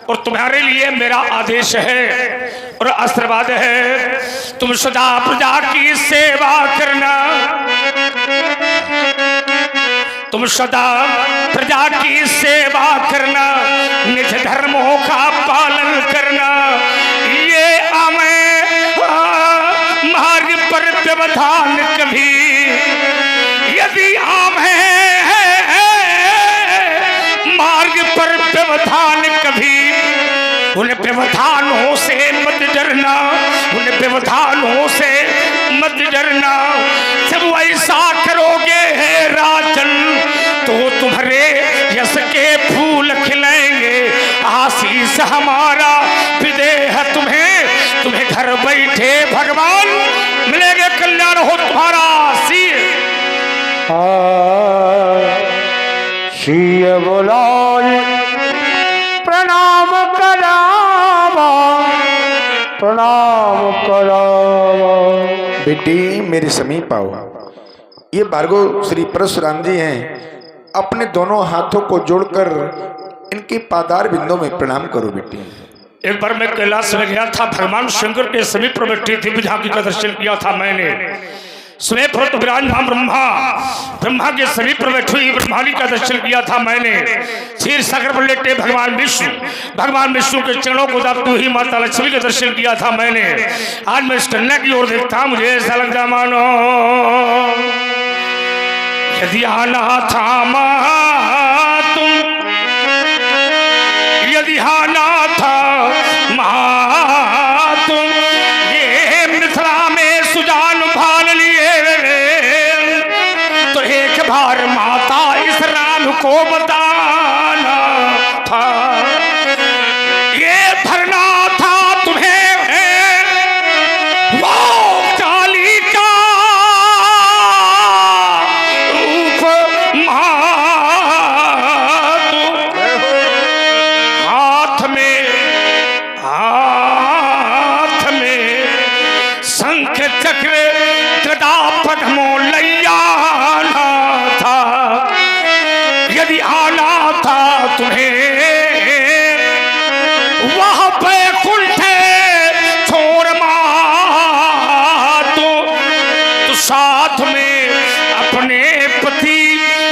और तुम्हारे लिए मेरा आदेश है और आशीर्वाद है, तुम सदा प्रजा की सेवा करना, तुम सदा प्रजा की सेवा करना, निज धर्मों का पालन करना। ये मार्ग पर व्यवधान कभी यदि मार्ग पर व्यवधान कभी, उन व्यवधानों से मत डरना, उन व्यवधानों से मत डरना। जब ऐसा करोगे राजन तो तुम्हारे यश के फूल खिलेंगे, आशीष हमारा विदेह तुम्हें, तुम्हें घर बैठे भगवान मिलेंगे, कल्याण हो तुम्हारा। सिय बोलाए प्रणाम करावा, प्रणाम करावा। बेटी मेरे समीप आओ। ये भार्गव श्री परशुराम जी हैं, अपने दोनों हाथों को जोड़कर इनके पादार बिंदों में प्रणाम करो बेटी। एक बार मैं कैलाश में गया था, भगवान शंकर के समीप पर बैठी थी, झांकी का दर्शन किया था मैंने। समय पर तो विराजमान ब्रह्मा के समीप पर बैठी हुई ब्रह्माणी का दर्शन किया था मैंने। क्षीर सागर पर लेटे भगवान विष्णु के चरणों को दाबती हुई माता लक्ष्मी का दर्शन किया था मैंने। आज मैं इस कन्या की ओर देखता, मुझे ऐसा लगता मानो यदि आना था तुम, यदि आना था तुम, ये मिथिला में सुजान भाल लिए तो एक बार माता इस राम को बताना था, ये धरना था तुम्हें वो काली का रूप हाथ में शंख चक्र गदा पद्मो लैयाना था। यदि आना था तुम्हें वह बैकुंठ छोड़ तो साथ में अपने पति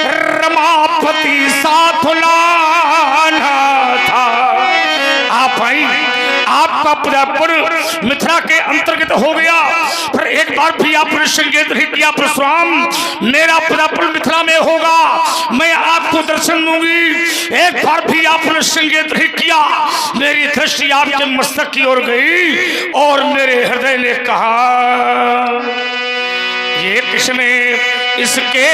रमापति साथ लाना था। आपका पदार्पण मिथिला के अंतर्गत हो गया, पर एक बार भी आपने संकेत नहीं किया परशुराम मेरा पदार्पण मिथिला में होगा, मैं आपको दर्शन दूंगी। एक बार भी आपने संकेत नहीं किया, मेरी दृष्टि आपके मस्तक की ओर गई और मेरे हृदय ने कहा ये किसने इसके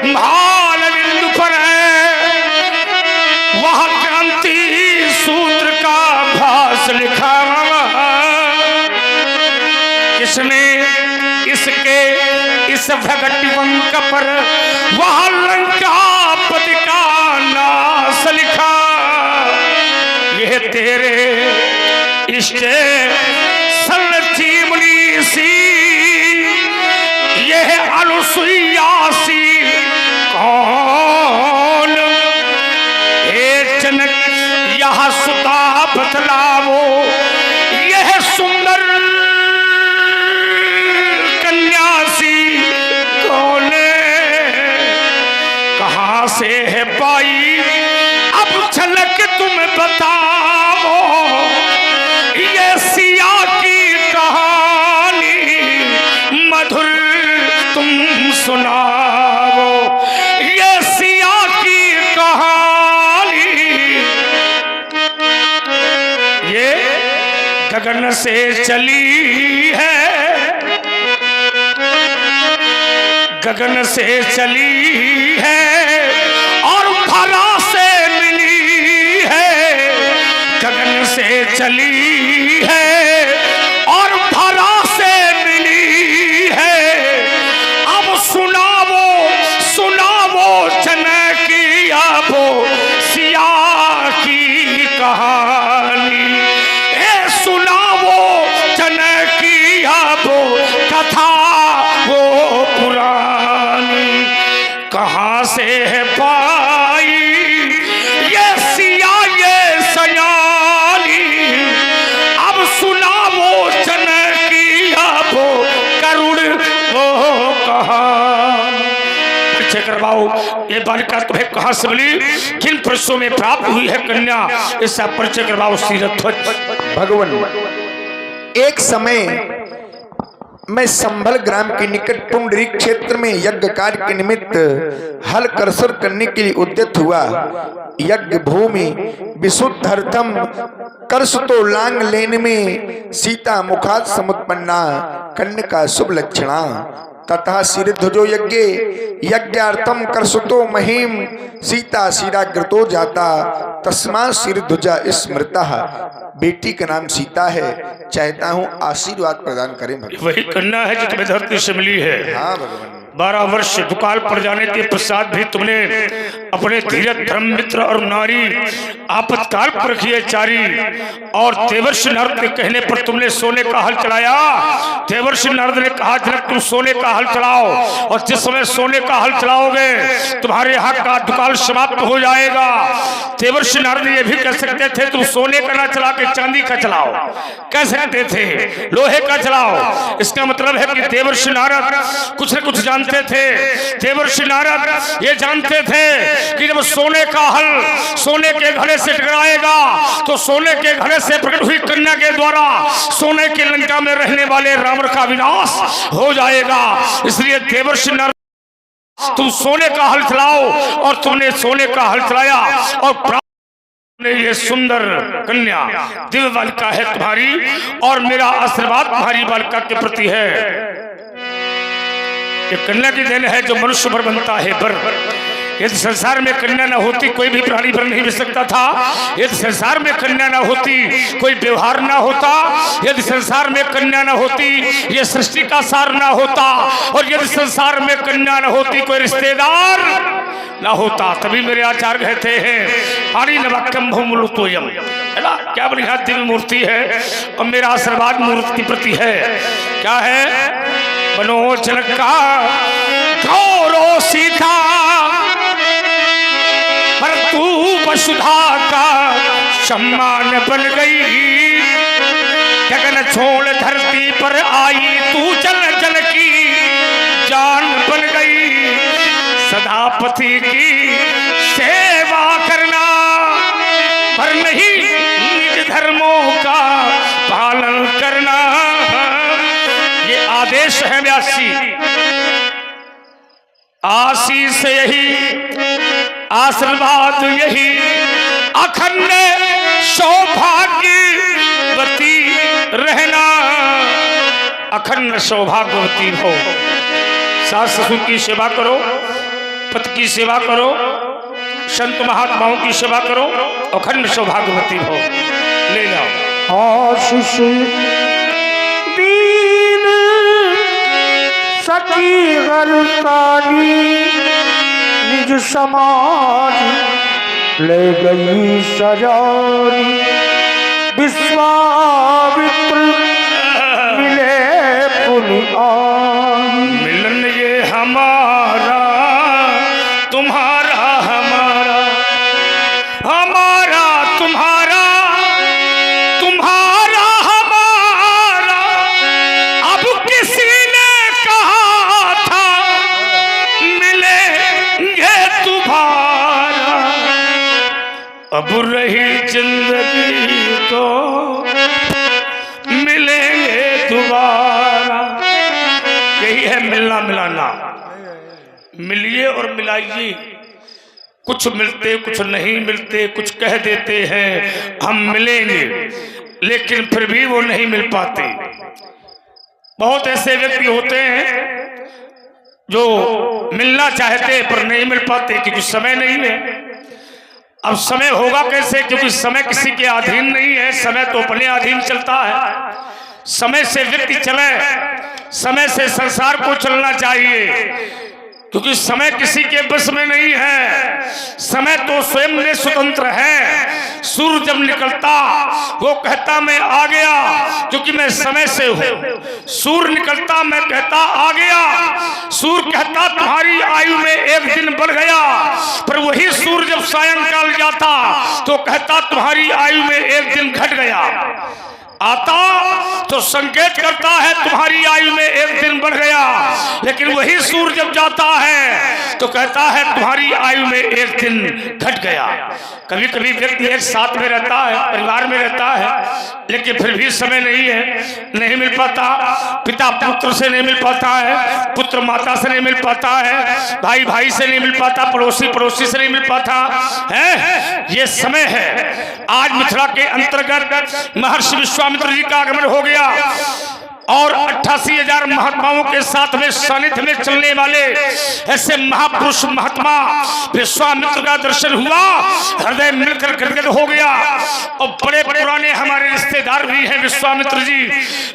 भाल बिंदु पर है वह क्रांति सूत्र का भास लिखा, किसने इसके इस भगटिवंक पर वह लंकापति का नाश लिखा। यह तेरे इष्ट सलचीमनी सी, यह अनुसुईया सी कौन, हे जनक यह सुता बतलावो, यह सुंदर कन्यासी कौन, कहाँ से है पाई अब झलक तुम बताओ, ये सिया की कहानी मधुर तुम सुनाओ, ये सिया की कहानी। ये गगन से चली है, गगन से चली है और धरा से मिली है, गगन से चली है और धरा से मिली है। अब सुनावो सुनावो जनकिया वो सिया की कहानी, ए सुनावो जनकिया वो कथा वो पुरानी, कहाँ से है पाई ये सिया ये करवाओ, ये बालिका तुम्हें कहाँ से मिली, किन पुरुषों में प्राप्त हुई है कन्या, इसका परिचय करवाओ श्री रथध्वज। भगवान, एक समय मैं संभल ग्राम के निकट पुंडरी क्षेत्र में यज्ञ कार्य के निमित्त हल करसर करने के लिए उद्यत हुआ। यज्ञ भूमि विशुद्ध अर्थम करसतो लांग लेने में सीता मुखात समुत्पन्ना कन्या का शुभ लक्षणा तथा सिरध्वजो यज्ञ यज्ञार्थम करसतो महिम सीता शिराग्रतो जाता तस्मा सिरध्वजा स्मृता। बेटी का नाम सीता है, चाहता हूँ आशीर्वाद प्रदान करें भगवान। वही कन्या है जो तुम्हें धरती से मिली है। हाँ भगवान। 12 वर्ष दुकाल पर जाने के पश्चात भी तुमने अपने धीरज धर्म मित्र और नारी आपातकाल पर रखी चारी, और देवर्षि नारद के कहने पर तुमने सोने का हल चलाया। देवर्षि नारद ने कहा जनक तुम सोने का हल चलाओ, और जिस समय सोने का हल चलाओगे तुम्हारे यहाँ का दुकाल समाप्त हो जाएगा। देवर्षि नारद ये भी कह सकते थे तुम सोने का ना चला के चांदी का चलाओ, कह सकते थे लोहे का चलाओ। इसका मतलब है कि देवर्षि नारद कुछ न कुछ जानते थे। देवर्षि नारद ये जानते थे कि जब सोने का हल सोने के घड़े से टकराएगा तो सोने के घड़े से प्रकट हुई कन्या के द्वारा सोने की लंका में रहने वाले रावण का विनाश हो जाएगा। इसलिए देवर्षि नारद तुम सोने का हल चलाओ, और तुमने सोने का हल चलाया और ये सुंदर कन्या दिव्य बालिका है तुम्हारी, और मेरा आशीर्वाद तुम्हारी बालिका के प्रति है। ये कन्या की देन है जो मनुष्य भर बनता है बर। यदि संसार में कन्या न होती कोई भी प्राणी भर नहीं बन सकता था। यदि संसार में कन्या न होती कोई व्यवहार न होता। यदि संसार में कन्या न होती ये सृष्टि का सार न होता। और यदि संसार में कन्या न होती कोई रिश्तेदार ना होता। तभी मेरे आचार्य कहते हैं पानी नवाक्यम भूमुलुतोयम, है ना, क्या बढ़िया दिव्य मूर्ति है, और मेरा आशीर्वाद मूर्ति प्रति है। क्या है, मनोजन का गौरव सीता, पर तू वसुधा का सम्मान बन गई। गगन छोड़ धरती पर आई तू जल जल की जान बन गई। सदा पति की सेवा करना, पर नहीं निज धर्मों का पालन करना। ये आदेश है व्यासी। आशीष यही, आशीर्वाद यही, अखंड सौभाग्यवती रहना। अखंड सौभाग्यवती हो, सास ससुर की सेवा करो, पति की सेवा करो, संत महात्माओं की सेवा करो, अखंड सौभाग्यवती हो। ले जाओ आशीष दीन सखी गलतानी, निज समाज ले गई सजानी। विश्वामित्र मिले पुनि आई, मिलन ये हमारा तुम्हारा, हमारा हमारा तुम्हारा, तुम्हारा हमारा। अब किसी ने कहा था मिलेंगे तुम्हारा, अब रही जिंदगी तो मिलेंगे दोबारा। यही है मिलना मिलाना। मिलिए और मिलाइए। कुछ मिलते कुछ नहीं मिलते, कुछ कह देते हैं हम मिलेंगे, लेकिन फिर भी वो नहीं मिल पाते। बहुत ऐसे व्यक्ति होते हैं जो मिलना चाहते पर नहीं मिल पाते क्योंकि समय नहीं है। अब समय होगा कैसे, क्योंकि समय किसी के अधीन नहीं है, समय तो अपने अधीन चलता है। समय से व्यक्ति चले, समय से संसार को चलना चाहिए, क्योंकि समय किसी के बस में नहीं है। समय तो स्वयं में स्वतंत्र है। सूर्य जब निकलता वो कहता मैं आ गया, क्योंकि मैं समय से हूं। सूर्य निकलता मैं कहता आ गया। सूर्य कहता तुम्हारी आयु में एक दिन बढ़ गया, पर वही सूर्य जब सायंकाल जाता तो कहता तुम्हारी आयु में एक दिन घट गया। आता तो संकेत करता है तुम्हारी आयु में एक दिन बढ़ गया, लेकिन वही सूर्य जब जाता है तो कहता है तुम्हारी आयु में एक दिन घट गया। कभी कभी व्यक्ति एक साथ में रहता है, परिवार में रहता है, लेकिन फिर भी समय नहीं है, नहीं मिल पाता। पिता पुत्र से नहीं मिल पाता है, पुत्र माता से नहीं मिल पाता है, भाई भाई से नहीं मिल पाता, पड़ोसी पड़ोसी से नहीं मिल पाता है। ये समय है। आज मिथिला के अंतर्गत महर्षि विश्वामित्र जी का आगमन हो गया और 88,000 महात्माओं के साथ में सानिध्य में चलने वाले ऐसे महापुरुष महात्मा विश्वामित्र का दर्शन हुआ, हृदय मिलकर गदगद हो गया। और बड़े पुराने हमारे रिश्तेदार भी हैं विश्वामित्र जी।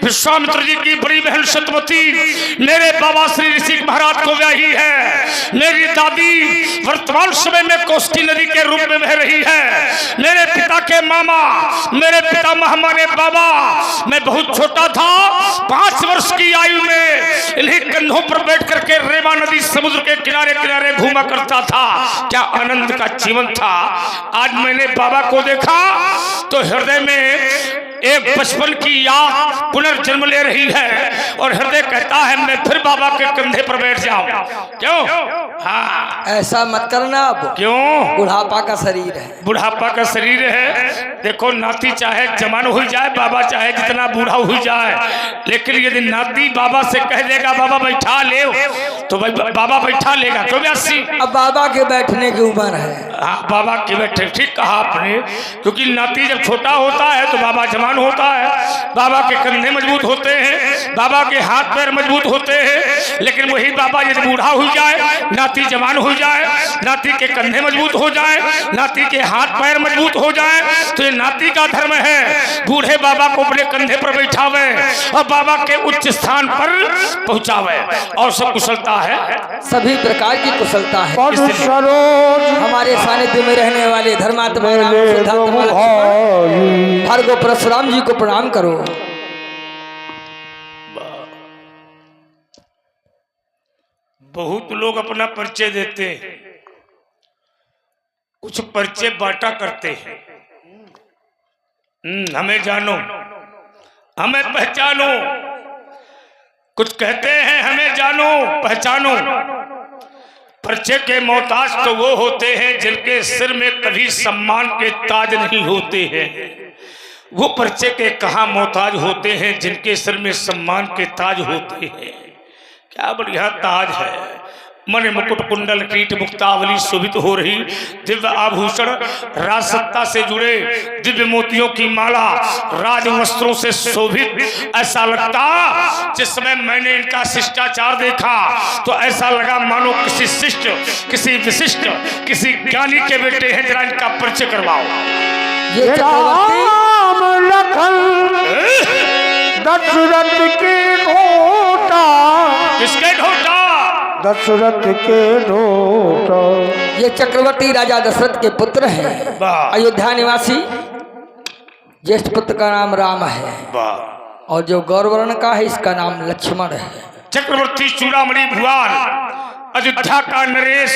विश्वामित्र जी की बड़ी बहन सतवती मेरे बाबा श्री ऋषि महाराज को ब्याही है। मेरी दादी वर्तमान समय में कोष्ठी नदी के रूप में बह रही है। मेरे पिता के मामा, मेरे पिता हमारे बाबा, मैं बहुत छोटा था, 5 वर्ष की आयु में इन्हीं कंधों पर बैठ करके रेवा नदी समुद्र के किनारे किनारे घूमा करता था। क्या आनंद का जीवन था। आज मैंने बाबा को देखा तो हृदय में एक बचपन की याद पुनर्जन्म ले रही है और हृदय कहता है मैं फिर बाबा के कंधे पर बैठ जाऊं। क्यों? हाँ, ऐसा मत करना। अब क्यों? बुढ़ापा का शरीर है, बुढ़ापा का शरीर है। देखो नाती चाहे जवान हो जाए, बाबा चाहे जितना बूढ़ा हो जाए, लेकिन यदि नाती बाबा से कह देगा बाबा बैठा ले, तो बाबा बैठा लेगा। क्यों व्यासी? अब बाबा के बैठने की उम्र है। हाँ, बाबा के बैठे, ठीक कहा आपने। क्योंकि नाती जब छोटा होता है तो बाबा जवान होता है, बाबा के कंधे मजबूत होते हैं, बाबा के हाथ पैर मजबूत होते हैं। लेकिन वही बाबा यदि बूढ़ा हो जाए, नाती जवान हो जाए, नाती के कंधे मजबूत हो जाए, नाती के हाथ पैर मजबूत हो जाए, तो ये नाती का धर्म है बूढ़े बाबा को अपने कंधे पर बैठावे और बाबा के उच्च स्थान पर पहुंचावे। और सब कुशलता है, सभी प्रकार की कुशलता है। पद सरोज हमारे सानिध्य में रहने वाले धर्मात्मा मेरे जो भाई भार्गव परशुराम जी को प्रणाम करो। बहुत लोग अपना परिचय देते हैं, कुछ परिचय बांटा करते हैं। हमें जानो, हमें पहचानो। कुछ कहते हैं हमें जानो पहचानो। परिचय के मोहताज तो वो होते हैं जिनके सिर में कभी सम्मान के ताज नहीं होते हैं। वो परिचय के कहाँ मोहताज होते हैं जिनके सिर में सम्मान के ताज होते हैं। क्या बढ़िया ताज है। मन मुकुट कुंडल कीट मुक्तावली शोभित हो रही, दिव्य आभूषण राजसत्ता से जुड़े, दिव्य मोतियों की माला राज वस्त्रों से शोभित। ऐसा लगता जिस समय मैंने इनका शिष्टाचार देखा तो ऐसा लगा मानो किसी शिष्ट, किसी विशिष्ट, किसी ज्ञानी के बेटे हैं। जरा इनका परिचय करवाओ। ये चक्रवर्ती राम लखन दशरथ के ढोटा, किसके ढोटा? दशरथ के ढोटा। ये चक्रवर्ती राजा दशरथ के पुत्र हैं। वाह। अयोध्या निवासी ज्येष्ठ पुत्र का नाम राम है वाह। और जो गौरवर्ण का है इसका नाम लक्ष्मण है। चक्रवर्ती चूड़ामणि भुआन, अयोध्या का नरेश,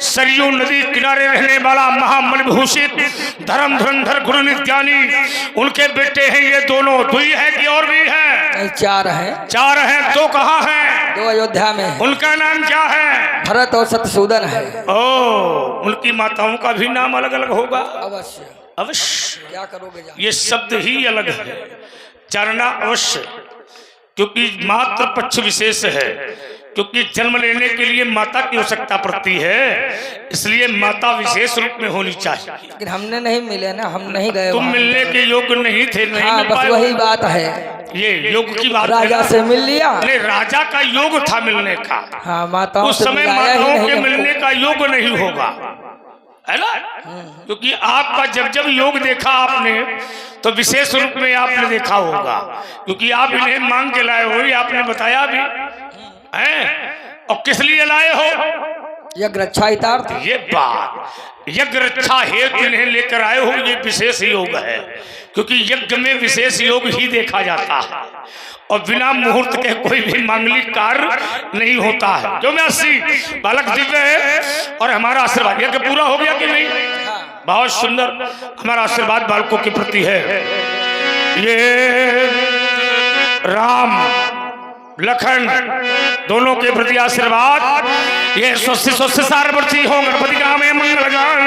सरयू नदी किनारे रहने वाला महामणिभूषित धर्म धुरंधर गुरु नित्यानी, उनके बेटे हैं ये दोनों। दुई है कि और भी है? नहीं, 4 हैं। 4 हैं। 2 कहाँ हैं? 2 अयोध्या में है। उनका नाम क्या है? भरत और शत्रुघ्न है। ओ, उनकी माताओं का भी नाम अलग अलग होगा। अवश्य। अवश्य। क्या करोगे जान? ये शब्द ही अलग है, जानना अवश्य। क्योंकि मात्र पक्ष विशेष है, क्योंकि जन्म लेने के लिए माता की आवश्यकता पड़ती है, इसलिए माता विशेष रूप में होनी चाहिए। लेकिन हमने नहीं मिले ना, हम नहीं गए तुम वहाँ। मिलने के योग्य नहीं थे, नहीं हाँ, मिल बस पाए। वही बात है। ये योग की बात है राजा ना? से मिल लिया। नहीं, राजा का योग था मिलने का। हाँ, माताओं उस से समय मिलाया ही माताओं नहीं के हमको। मिलने का योग नहीं होगा, है ना? क्योंकि आपका जब जब योग देखा आपने तो विशेष रूप में आपने देखा होगा, क्योंकि आप इन्हें मांग के लाए हो, ये आपने बताया भी है। और किस लिए लाए हो? यज्ञ रक्षा हितार्थ। ये बात, यज्ञ रक्षा हेतु इन्हें लेकर आए हो, ये विशेष योग है। क्योंकि यज्ञ में विशेष योग ही देखा जाता है और बिना मुहूर्त के कोई भी मांगलिक कार्य नहीं होता है। क्यों मैं 80 बालक दिव्य है और हमारा आशीर्वाद। यज्ञ पूरा हो गया कि नहीं? बहुत सुंदर हमारा आशीर्वाद बालकों के प्रति है। ये राम लखन दोनों के प्रति आशीर्वाद, ये स्वस्थ सारवर्ती हो गणपति का में मंगल गान।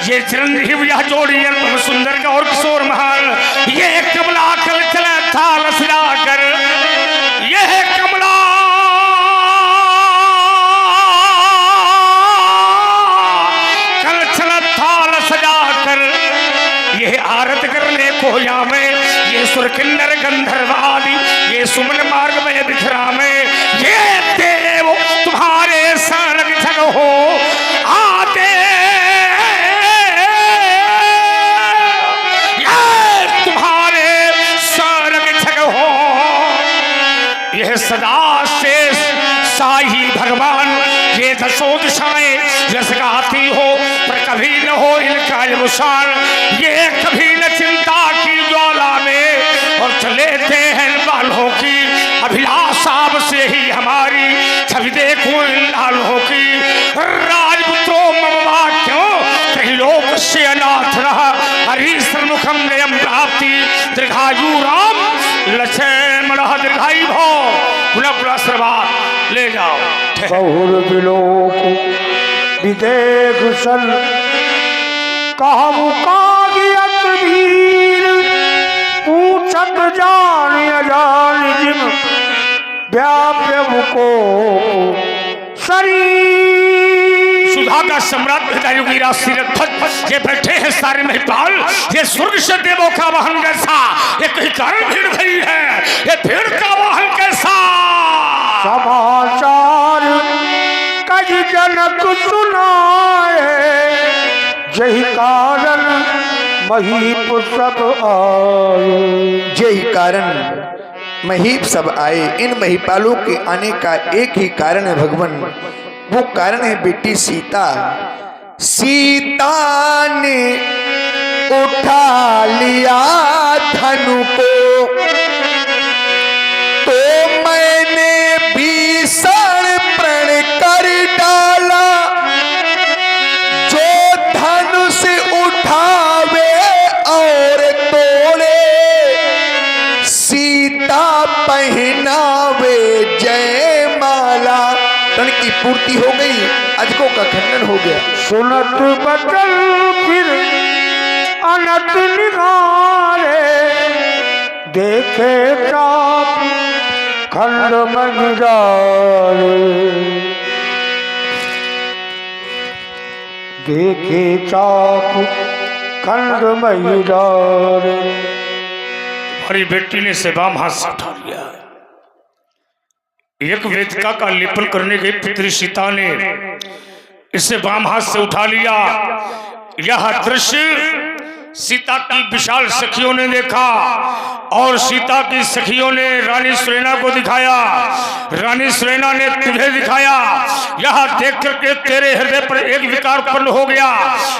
ये चिरंजीव यह जोड़ी अनुपम सुंदर का और किशोर महाल, ये कमला कल चला था लसरा कर, यह कमला कल चला था लसरा कर, यह आरत करने को या में, ये सुर किन्नर गंधर्व आदि, ये सुमन मार्ग में बिखरा में, ये देव तुम्हारे सरग जग हो आते, ये तुम्हारे सरग जग हो, यह सदा शेष साई भगवान, ये दसों दिशाएं रस गाती हो पर कभी न हो इनका अनुसार, ये कभी न चिंता की ज्वाला में और चले थे हैं बालों की अभिलाषा से ही हमारी, छवि देखो इन लालों की, राजपुत्रों ममवा क्यों कहीं लोग से अनाथ रहा, हरि सन्मुखम नयम प्राप्ति, दीर्घायु राम लक्ष्मण दीर्घायु भो, पुनः पुनः आशीर्वाद ले जाओ। बहुर बिलोक विदेह सन कहु कागियत वीर, पूछत जान अजान जिम व्याप्य मुको शरीर। सुधा का सम्राट हृदयुगी राष्ट्रीय ये बैठे हैं सारे महिपाल, ये स्वर्ग से देवों का वाहन कैसा, ये कहीं कारण भीड़ भरी है, ये भीड़ का वाहन कैसा। समाचार कज जनक सुनाए, यही कारण महीप सब आए। यही कारण महीप सब आए। इन महिपालों के आने का एक ही कारण है भगवान, वो कारण है बेटी सीता। सीता ने उठा लिया धनु को, तो मैंने भीषण प्रण कर डाला, जो धनुष उठावे और तोड़े, सीता पहनावे जयमाला। तन की पूर्ति हो गई, अजकों का खंडन हो गया। सुनत बचल फिर अनत निहारे, देखे चाप खंड मंजारे, देखे चाप खंड मंजारे। हमारी बेटी ने से बाम हाथ से उठा लिया। एक वेदिका का लेपन करने गई पुत्री सीता ने इसे बाम हाथ से उठा लिया। यह दृश्य सीता की विशाल सखियों ने देखा और सीता की सखियों ने रानी सुनैना को दिखाया, रानी सुनैना ने तुझे दिखाया। यह देख करके तेरे हृदय पर एक विकार उत्पन्न हो गया,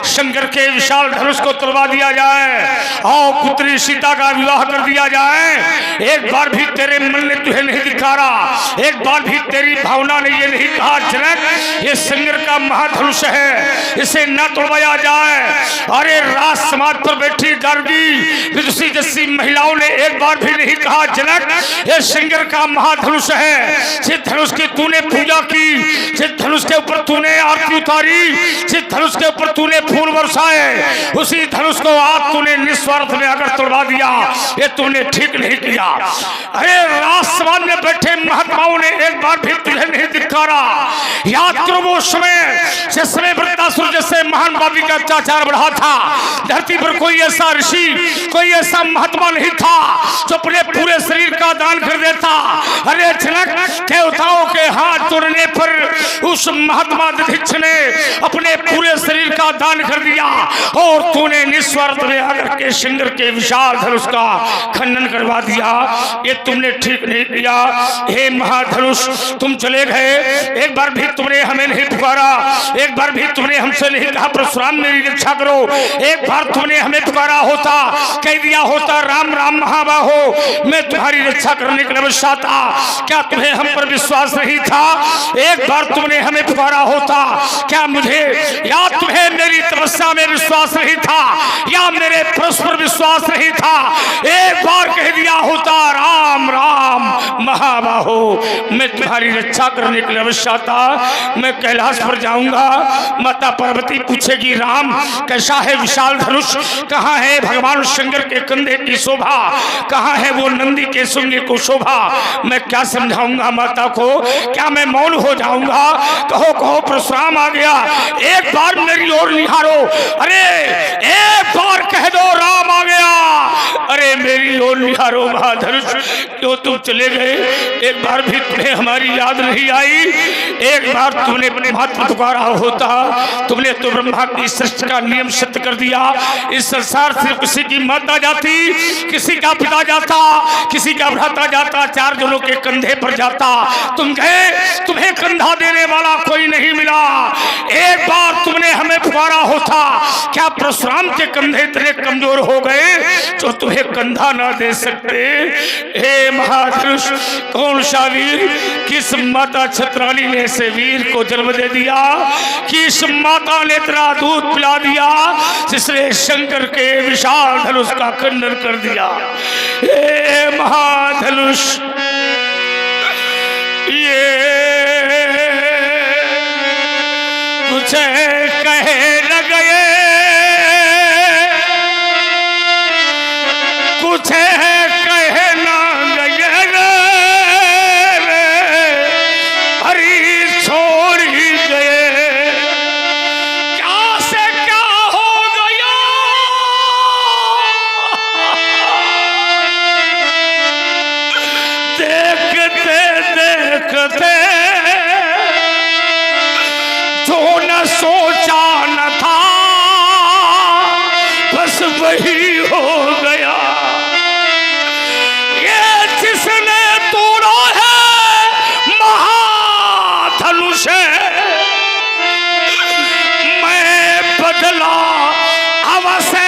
शंकर के विशाल धनुष को तोड़वा दिया जाए और पुत्री सीता का विवाह कर दिया जाए। एक बार भी तेरे मन ने तुझे नहीं दिखारा, एक बार भी तेरी भावना ने ये नहीं कहा जनक ये शंकर का महाधनुष है, इसे न तोड़वाया जाए। अरे राज समाज पर बैठी गर्गी विदुषी जैसी महिलाओं ने एक बार भी नहीं कहा जनक ये शंकर का महाधनुष है। जिस धनुष की तूने पूजा की, जिस धनुष के ऊपर तूने आरती उतारी, जिस धनुष के ऊपर तूने फूल बरसाए, उसी धनुष को आज तूने निस्वार्थ में अगर तोड़वा दिया, ये तूने ठीक नहीं किया। अरे राज समाज में बैठे महात्माओं ने एक बार भी तुझे नहीं धिक्कारा। याद करो वो समय जिस समय वृत्तासुर जैसे महान बाबी का अत्याचार बढ़ा था, धरती पर कोई ऐसा ऋषि, कोई ऐसा महात्मा नहीं था जो अपने पूरे शरीर का दान कर देता। अरे जनक देवताओं के हाथ तोड़ने पर उस महात्मा दधिक्ष ने अपने पूरे शरीर का दान कर दिया और तूने निस्वार्थ में आकर के शंकर के विशाल धनुष का खंडन करवा दिया। ये तुमने ठीक नहीं किया। हे महाधनुष तुम चले गए, एक बार भी तुमने हमें नहीं पुकारा, एक बार भी तुमने हमसे नहीं कहा परशुराम मेरी रक्षा करो, एक बार तुमने हमें पुकारा होता, कह दिया होता राम राम महाबाहो मैं तुम्हारी रक्षा करने के लिए अवश्य आता। क्या तुम्हें हम पर विश्वास नहीं था? एक बार तुमने हमें पुकारा होता, क्या मुझे या तुम्हें मेरी तपस्या में विश्वास नहीं था? या मेरे परस्पर विश्वास नहीं था, एक बार कह दिया होता राम राम महाबाहो, मैं तुम्हारी रक्षा करने के लिए अवश्य आता। मैं कैलाश पर जाऊंगा, माता पार्वती पूछेगी राम कैसा है विशाल धनुष, कहाँ है भगवान शंकर के कंधे की शोभा, कहाँ है वो नंदी के सुंगे को शोभा। मैं क्या समझाऊंगा माता को, क्या मैं मौन हो जाऊंगा? कहो कहो परशुराम आ गया, एक बार मेरी ओर निहारो, अरे एक बार कह दो राम आ गया, अरे मेरी ओर निहारो महाधनुष। तो तुम चले गए, एक बार भी तुम्हें हमारी याद नहीं आई, एक बार तुमने अपने महत्व पुकारा होता, तुमने तो ब्रह्मा की सृष्टि का नियम सिद्ध कर दिया। इस संसार से किसी की माता जाती, किसी का पिता जाता, किसी का भ्राता जाता, चार जनों के कंधे पर जाता, तुम गए, तुम्हें कंधा देने वाला कोई नहीं मिला। एक बार तुमने हमें पुकारा होता, क्या परशुराम के कंधे इतने कमजोर हो गए जो तुम्हें कंधा ना दे सकते? हे महाधनुष, कौन सा वीर, किस माता छत्राली ने से वीर को जन्म दे दिया, किस माता ने इतना दूध पिला दिया जिसने शंकर के विशाल धनुष का खंडन कर दिया? हे महाधनुष, ये कुछ कहे न गए, कुछ कहे न गए, हरी छोड़ ही गए, क्या से क्या हो गया, देखते देखते जो न सोचा न था बस वही हो गया। ये जिसने तोड़ा है महाधनुष, मैं बदला अवश्य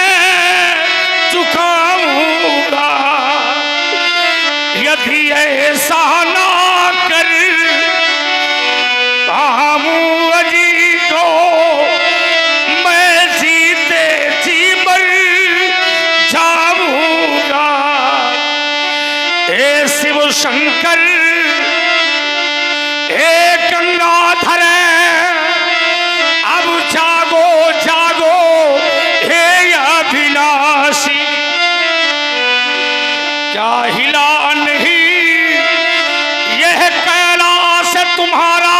चुकाऊंगा, यदि ऐसा ना कर पाऊं अजी को, मैं जीते जी मर जाऊंगा। हे शिव शंकर, हे गंगाधर, अब जागो जागो हे अविनाशी, क्या हिला नहीं यह कैलाश तुम्हारा,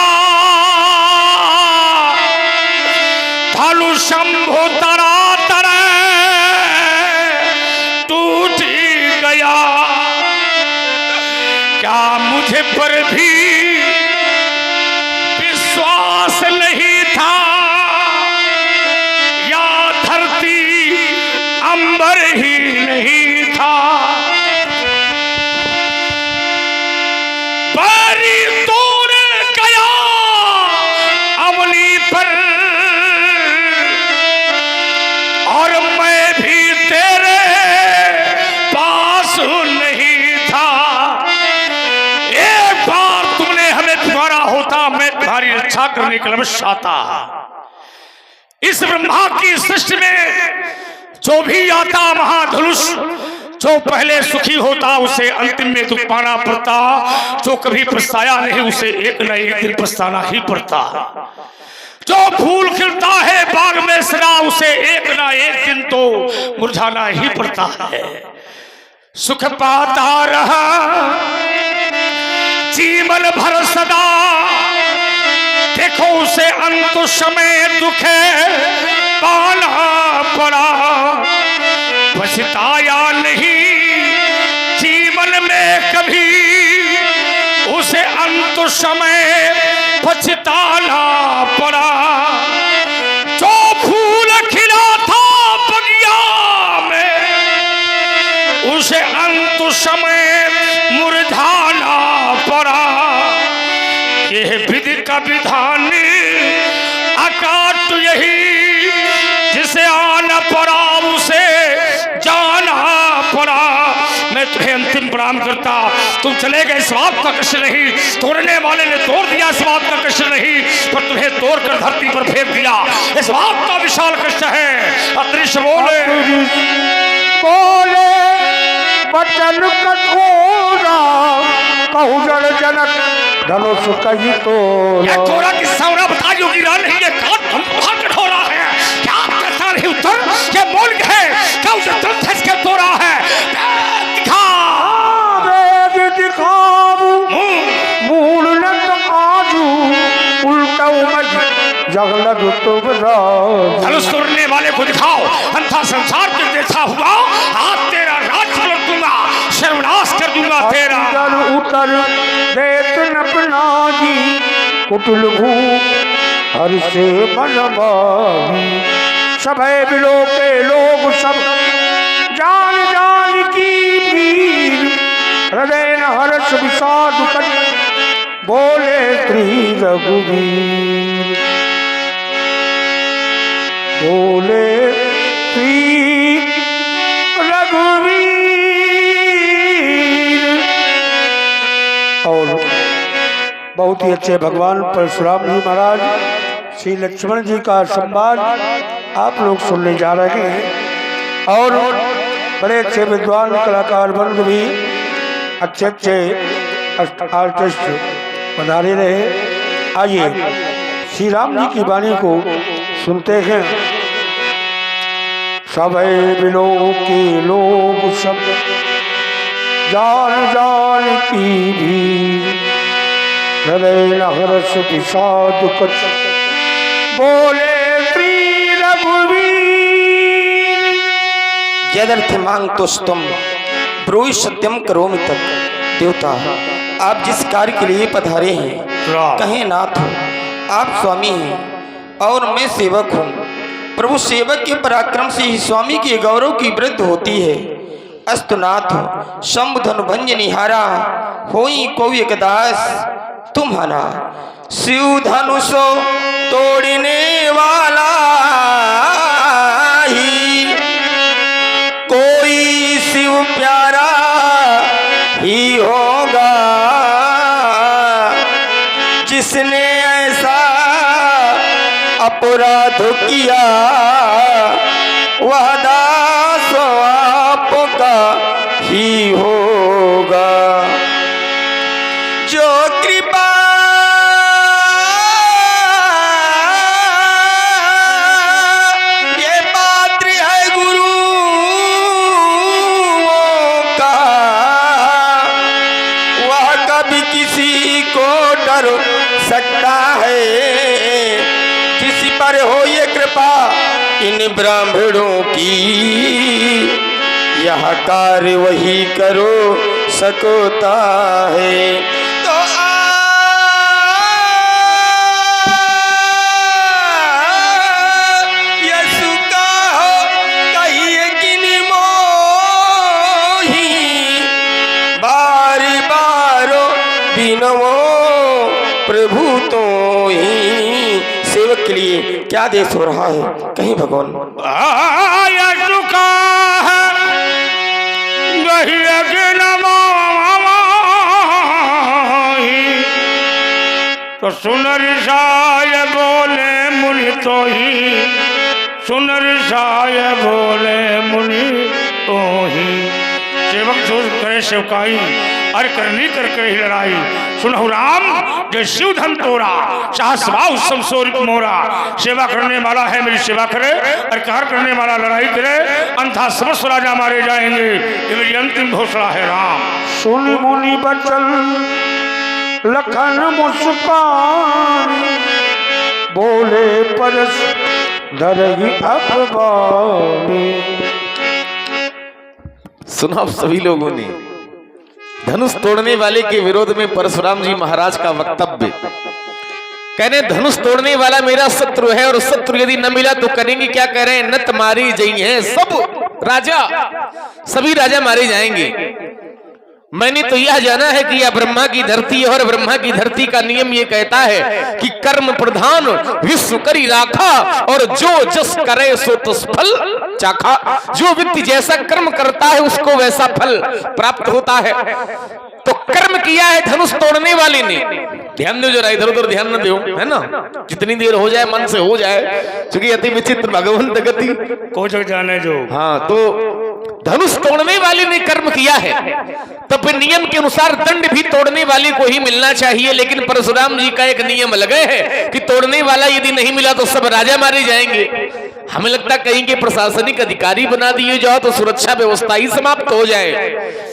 धनु शंभु तरा तरा टूट गया, क्या मुझे पर भी विश्वास नहीं था, या धरती अंबर ही नहीं था, बारी तोड़ गया अमली पर, और मैं भी तेरे पास नहीं था। एक बार तुमने हमें पुकारा होता, मैं तुम्हारी रक्षा करने के लिए अवश्य आता। इस ब्रह्मा की सृष्टि में जो भी आता महाधनुष, जो पहले सुखी होता उसे अंतिम में दुख पाना पड़ता, जो कभी पछताया नहीं उसे एक न एक दिन पछताना ही पड़ता, जो फूल खिलता है बाग में सदा उसे एक ना एक दिन तो मुरझाना ही पड़ता है। सुख पाता रहा जीवन भर सदा, देखो उसे अंत समय दुख पाना पड़ा, पछताया नहीं जीवन में कभी, उसे अंत समय पछताना पड़ा। जो फूल खिला था बगिया में उसे अंत समय मुरझाना पड़ा। यह विधि का विधान अकाट यही, जिसे आना पड़ा उसे जाना पड़ा। मैं तुम्हें अंतिम प्रणाम करता, तुम चले गए इस बात का कष्ट नहीं, तोड़ने वाले ने तोड़ दिया इस बात का कष्ट नहीं, पर तुम्हें तोड़कर धरती पर फेंक दिया इस बात का विशाल कष्ट है। अदृश्य बोले बोले बचन कठोरा कहु जन जनक धनुष कही तो ये कोरा किस्सा उन्हें बता योगी राम नहीं, ये बहुत कठोरा है। क्या कहता नहीं उत्तर, ये मूल है क्या उसे तुरंत इसके तोड़ा है। दिखा वेद दिखाऊ मूल न आजू उल्टा मज जगल धनुष तोड़ने वाले को दिखाओ, अंधा संसार के देखा हुआ आज तेरा राज पलट दूंगा, सर्वनाश कर दूंगा तेरा। उतर देत नपना जी कुटिल भू हर से बनवाही सभय बिलो के लोग सब जान जान की भीड़ हृदय न हर्ष विषाद कर बोले श्री रघुवीर बोले श्री रघुवीर। और बहुत ही अच्छे भगवान परशुराम जी महाराज श्री लक्ष्मण जी का संवाद आप लोग सुनने जा रहे हैं। और बड़े अच्छे विद्वान कलाकार वर्ग भी अच्छे अच्छे आर्टिस्ट पधारे रहे। आइए श्री राम जी की वाणी को सुनते हैं। सभय बिलो के लोग सब जान जान की भी हृदय न हर्ष विषाद कच बोले श्री रघुवीर। यदर्थ मांग तुम ब्रूहि सत्यम करोमि तत्। देवता आप जिस कार्य के लिए पधारे हैं कहें नाथ हो, आप स्वामी हैं और मैं सेवक हूँ। प्रभु सेवक के पराक्रम से ही स्वामी के गौरव की वृद्धि होती है। अस्तुनाथ शंभुधनु भंज निहारा होई को एक दास तुम्हारा। शिव धनुषो तोड़ने वाला ही कोई शिव प्यारा ही होगा, जिसने ऐसा अपराध किया वह दास आपका ही होगा। जो कृपा ये पात्र है गुरु का, वह कभी किसी को डर सकता है। किसी पर हो ये कृपा इन ब्राह्मणों की, यह कार्य वही करो सकता है। तो यसु का हो कहिए किन मोही, बारी बारो बिनवो प्रभु तो ही। सेवक के लिए क्या देश हो रहा है कहीं भगवान। तो सुनर साय बोले मुनि तो ही, सुनर साय बोले मुनि तो ही। सेवक जो करे सेवकाई और करनी कर ही लड़ाई। सुनहु राम जो शिव धन तोरा चाह स्वभाव समसोरित मोरा। सेवा करने वाला है मेरी सेवा करे और कार्य करने वाला लड़ाई करे, अंधा समस्त राजा मारे जाएंगे। ये मेरी अंतिम घोषणा है राम। सुन मुनि बचन लखन मुस्कान बोले परस धरही अखबारी। सुना सभी लोगों ने धनुष तोड़ने वाले के विरोध में परशुराम जी महाराज का वक्तव्य। कहने धनुष तोड़ने वाला मेरा शत्रु है और शत्रु यदि न मिला तो करेंगे क्या। कह रहे हैं नत मारी जाई है सब राजा, सभी राजा मारे जाएंगे। मैंने तो यह जाना है कि यह ब्रह्मा की धरती है और ब्रह्मा की धरती का नियम ये कहता है कि कर्म प्रधान विश्व करी राखा और जो जस करे सो तस फल चाखा। जो व्यक्ति जैसा कर्म करता है उसको वैसा फल प्राप्त होता है। तो कर्म किया है धनुष तोड़ने वाले ने। ध्यान दो जरा, इधर उधर ध्यान न दो, है ना। जितनी देर हो जाए मन से हो जाए, क्योंकि अति विचित्र भगवंत गति को जग जाने जो। हाँ, तो धनुष तोड़ने वाले ने कर्म किया है तो फिर नियम के अनुसार दंड भी तोड़ने वाले को ही मिलना चाहिए। लेकिन परशुराम जी का एक नियम लगे है कि तोड़ने वाला यदि नहीं मिला तो सब राजा मारे जाएंगे। हमें लगता कहीं के प्रशासनिक अधिकारी बना दिए जाओ तो सुरक्षा व्यवस्था ही समाप्त हो जाए।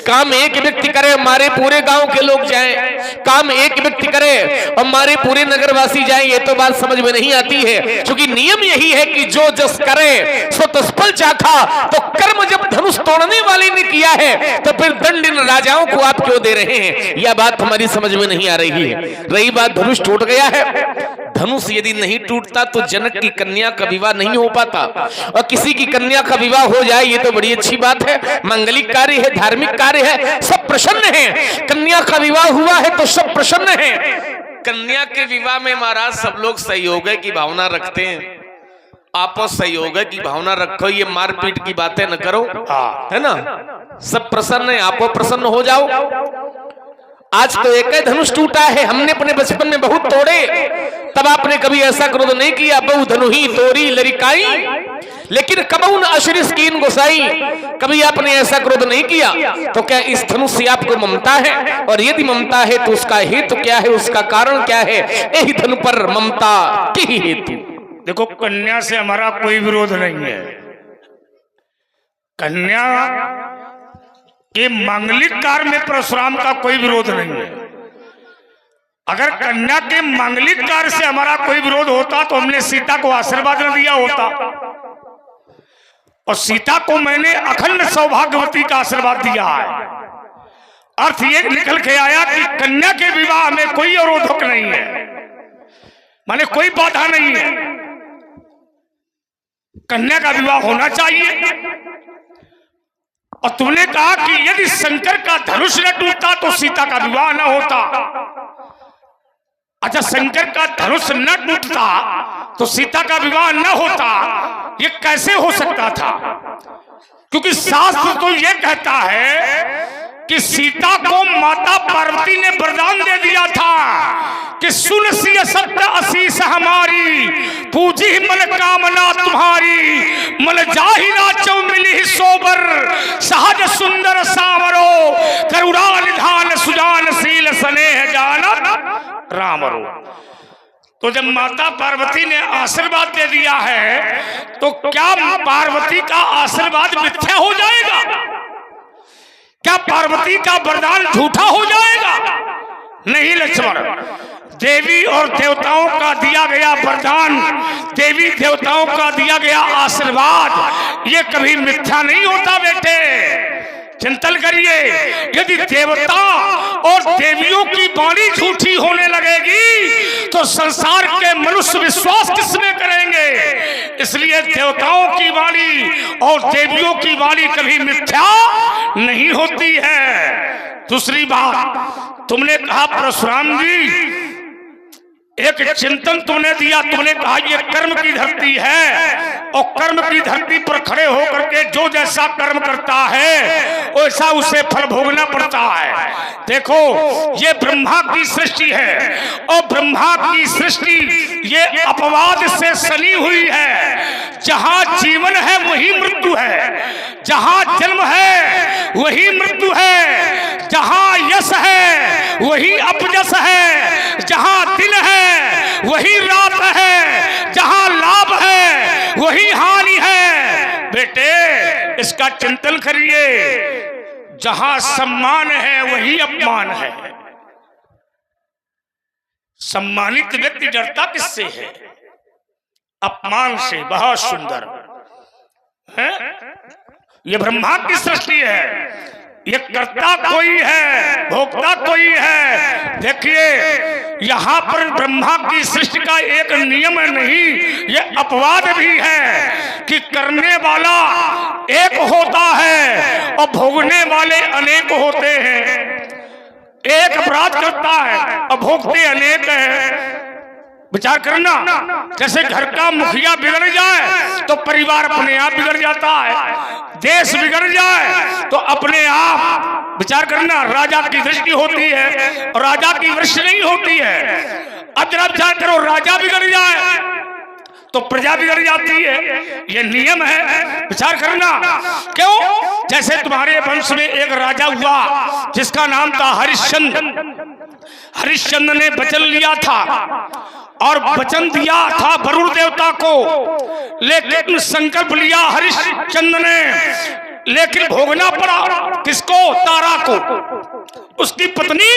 काम एक व्यक्ति करे, हमारे पूरे गांव के लोग जाएं, काम एक व्यक्ति करे और हमारे पूरे नगरवासी जाएं, ये तो बात समझ में नहीं आती है। क्योंकि नियम यही है कि जो जस करे सो तस फल चाखा। तो कर्म जब धनुष तोड़ने वाले ने किया है तो फिर दंड इन राजाओं को आप क्यों दे रहे हैं, यह बात हमारी समझ में नहीं आ रही है। रही बात धनुष टूट गया है, धनुष यदि नहीं टूटता तो जनक की कन्या का विवाह नहीं हो पाता, और किसी की कन्या का विवाह हो जाए ये तो बड़ी अच्छी बात है, मांगलिक कार्य है, धार्मिक कार्य है, सब प्रसन्न हैं। कन्या का विवाह हुआ है तो सब प्रसन्न हैं। कन्या के विवाह में महाराज सब लोग सहयोग की भावना रखते हैं, आपस सहयोग की भावना रखो, ये मारपीट की बातें न करो, है ना। सब प्रसन्न है, आपो प्रसन्न हो जाओ। आज तो एक ही धनुष टूटा है, हमने अपने बचपन में बहुत तोड़े, तब आपने कभी ऐसा क्रोध नहीं किया, बहु धनुही तोरी लरिकाई, लेकिन कबहुन अशरीस कीन गोसाई, कभी आपने ऐसा क्रोध नहीं किया। तो क्या इस धनुष से आपको ममता है? और यदि ममता है तो उसका हेतु क्या है, उसका कारण क्या है? यही धनु पर ममता की हेतु। देखो, कन्या से हमारा कोई विरोध नहीं है। कन्या के मांगलिक कार्य में परशुराम का कोई विरोध नहीं है। अगर कन्या के मांगलिक कार्य से हमारा कोई विरोध होता तो हमने सीता को आशीर्वाद न दिया होता, और सीता को मैंने अखंड सौभाग्यवती का आशीर्वाद दिया है। अर्थ ये निकल के आया कि कन्या के विवाह में कोई अवरोधक नहीं है, माने कोई बाधा नहीं है। कन्या का विवाह होना चाहिए। और तुमने कहा कि यदि शंकर का धनुष न टूटता तो सीता का विवाह न होता। अच्छा, शंकर का धनुष न टूटता तो सीता का विवाह न होता, ये कैसे हो सकता था? क्योंकि शास्त्र तो ये कहता है कि सीता को माता पार्वती ने वरदान दे दिया था कि सुन सिय सत्य आशीष हमारी, पूजी मन कामना तुम्हारी, मन जाहि नाचो मिली सोबर, सहज सुंदर सावरो, करुणा निधान सुजानशील स्नेह जानत रामरो। तो जब माता पार्वती ने आशीर्वाद दे दिया है तो क्या पार्वती का आशीर्वाद मिथ्या हो जाएगा? क्या पार्वती का वरदान झूठा हो जाएगा? नहीं लक्ष्मण, देवी और देवताओं का दिया गया वरदान, देवी देवताओं का दिया गया आशीर्वाद, ये कभी मिथ्या नहीं होता बेटे। चिंतन करिए, यदि देवता और देवियों की वाणी झूठी होने लगेगी तो संसार के मनुष्य विश्वास किसमें करेंगे? इसलिए देवताओं की वाणी और देवियों की वाणी कभी मिथ्या नहीं होती है। दूसरी बात, तुमने कहा परशुराम जी, एक चिंतन तुमने दिया, तुमने कहा ये कर्म की धरती है और कर्म की धरती पर खड़े होकर के जो जैसा कर्म करता है वैसा उसे फल भोगना पड़ता है। देखो, ये ब्रह्मा की सृष्टि है और ब्रह्मा की सृष्टि ये अपवाद से सनी हुई है। जहां जीवन है वही मृत्यु है, जहां जन्म है वही मृत्यु है, जहां यश है वही अपयश है, जहां दिन है वही रात है, जहां लाभ है वही हानि है। बेटे, इसका चिंतन करिए। जहां सम्मान है वही अपमान है। सम्मानित व्यक्ति डरता किससे है? अपमान से। बहुत सुंदर है। ये ब्रह्मा की सृष्टि है, ये कर्ता कोई है, भोक्ता कोई है। देखिए, यहाँ पर ब्रह्मा की सृष्टि का एक नियम नहीं, ये अपवाद भी है कि करने वाला एक होता है और भोगने वाले अनेक होते हैं। एक अपराध करता है और भोगते अनेक हैं। विचार करना, जैसे घर का मुखिया बिगड़ जाए तो परिवार अपने आप बिगड़ जाता है, देश बिगड़ जाए तो अपने आप विचार करना, राजा की दृष्टि होती है और राजा की वृष्टि नहीं होती है। अब जरा विचार करो, राजा बिगड़ जाए तो प्रजा बिगड़ जाती है, ये नियम है। विचार करना, क्यों? जैसे तुम्हारे वंश में एक राजा हुआ जिसका नाम था हरिश्चंद्र। हरिश्चंद्र ने वचन लिया था और वचन दिया था वरुण देवता को, लेकिन संकल्प लिया हरिश्चंद्र ने, लेकिन भोगना पड़ा किसको? तारा को, उसकी पत्नी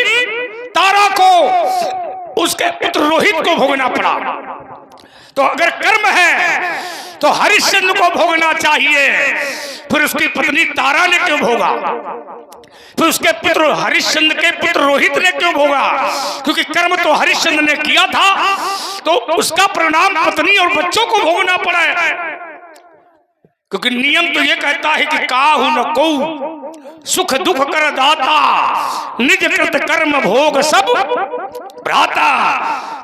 तारा को, उसके पुत्र रोहित को भोगना पड़ा। तो अगर कर्म है तो हरिश्चंद्र को भोगना चाहिए, फिर उसकी पत्नी तारा ने क्यों भोगा? फिर उसके पुत्र हरिश्चंद्र के पुत्र रोहित ने क्यों भोगा? क्योंकि कर्म तो हरिश्चंद्र ने किया था, तो उसका परिणाम पत्नी और बच्चों को भोगना पड़ा है। क्योंकि नियम तो ये कहता है कि काहू न को सुख दुख कर दाता, निज कृत कर्म भोग सब भ्राता।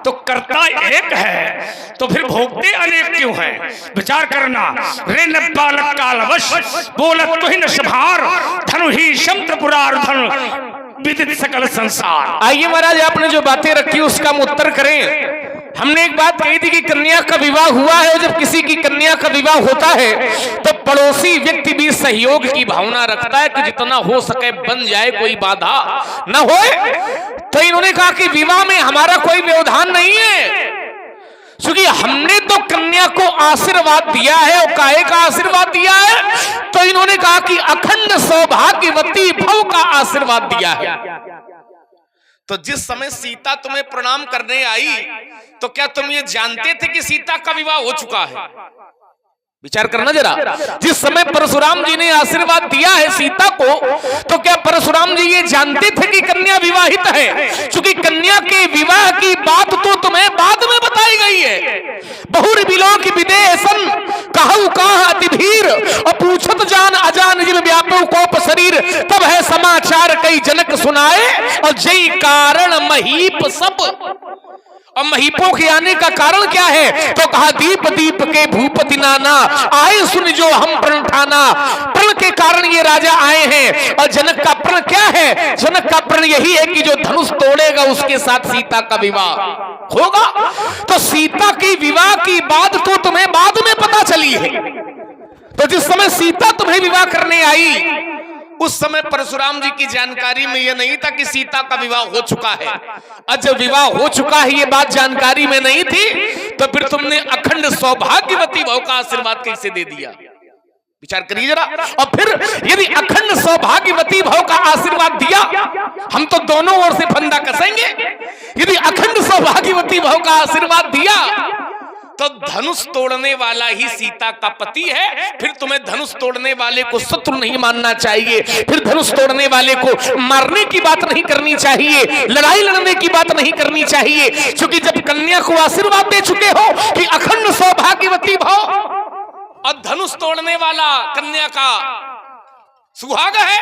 तो करता एक है तो फिर भोगते अनेक क्यों हैं? विचार करना, रे न बालक कालवश बोलत तो ही न सभार, धनु ही शंत्र पुरार धन विदित सकल संसार। आइए महाराज, आपने जो बातें रखी उसका हम उत्तर करें। हमने एक बात कही थी कि कन्या का विवाह हुआ है, और जब किसी की कन्या का विवाह होता है तो पड़ोसी व्यक्ति भी सहयोग की भावना रखता है कि जितना हो सके बन जाए, कोई बाधा न होए। तो इन्होंने कहा कि विवाह में हमारा कोई व्यवधान नहीं है, क्योंकि हमने तो कन्या को आशीर्वाद दिया है। और काहे का आशीर्वाद दिया है? तो इन्होंने कहा कि अखंड सौभाग्यवती भव का आशीर्वाद दिया है। तो जिस समय सीता तुम्हें प्रणाम करने आई, तो क्या तुम ये जानते थे कि सीता का विवाह हो चुका है? विचार करना जरा। जिस समय परशुराम जी ने आशीर्वाद दिया है सीता को, तो क्या परशुराम जी ये जानते थे कि कन्या विवाहित है? क्योंकि कन्या के विवाह की बात तो तुम्हें बाद में बताई गई है। बहुर बिलो की विदेशन कहु काह अति भीर, और पूछत जान अजान जिल व्यापो कोप शरीर, तब है समाचार कई जनक सुनाए, और जय कारण महीप सब। और महीपों के आने का कारण क्या है? तो कहा दीप दीप के भूपति नाना, आए सुन जो हम प्रण ठाना। प्रण के कारण ये राजा आए हैं। और जनक का प्रण क्या है? जनक का प्रण यही है कि जो धनुष तोड़ेगा उसके साथ सीता का विवाह होगा। तो सीता की विवाह की बात तो तुम्हें बाद में पता चली है। तो जिस समय सीता तुम्हें विवाह करने आई, उस समय परशुराम जी की जानकारी में यह नहीं था कि सीता का विवाह हो चुका है। और जब विवाह हो चुका है ये बात जानकारी में नहीं थी, तो फिर तुमने अखंड सौभाग्यवती भव का आशीर्वाद कैसे दे दिया? विचार करिए जरा। और फिर यदि अखंड सौभाग्यवती भव का आशीर्वाद दिया, हम तो दोनों ओर से फंदा कसेंगे। यदि अखंड सौभाग्यवती भव का आशीर्वाद दिया, तो धनुष तोड़ने वाला ही सीता का पति है। फिर तुम्हें धनुष तोड़ने वाले को शत्रु नहीं मानना चाहिए, फिर धनुष तोड़ने वाले को मारने की बात नहीं करनी चाहिए, लड़ाई लड़ने की बात नहीं करनी चाहिए। क्योंकि जब कन्या को आशीर्वाद दे चुके हो कि अखंड सौभाग्यवती भव, और धनुष तोड़ने वाला कन्या का सुहाग है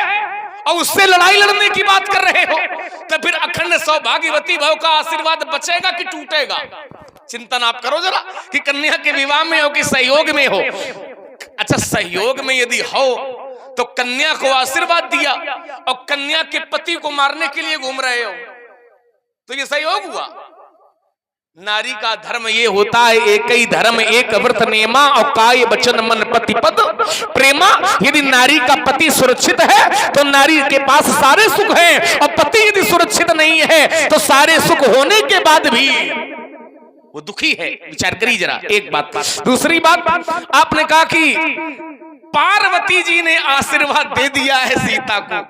और उससे लड़ाई लड़ने की बात कर रहे हो, तो फिर अखंड सौभाग्यवती भव का आशीर्वाद बचेगा कि टूटेगा? चिंतन आप करो जरा कि कन्या के विवाह में हो कि सहयोग में हो। अच्छा, सहयोग में यदि हो तो कन्या को आशीर्वाद दिया और कन्या के पति को मारने के लिए घूम रहे हो, तो ये सहयोग हुआ? नारी का धर्म ये होता है, एक ही धर्म एक व्रत नेमा, और काय वचन मन पति पद प्रेमा। यदि नारी का पति सुरक्षित है तो नारी के पास सारे सुख हैं, और पति यदि सुरक्षित नहीं है तो सारे सुख होने के बाद भी वो दुखी है। विचार करिए जरा एक बात। दूसरी बात, आपने कहा कि पार्वती जी ने आशीर्वाद दे दिया है सीता को।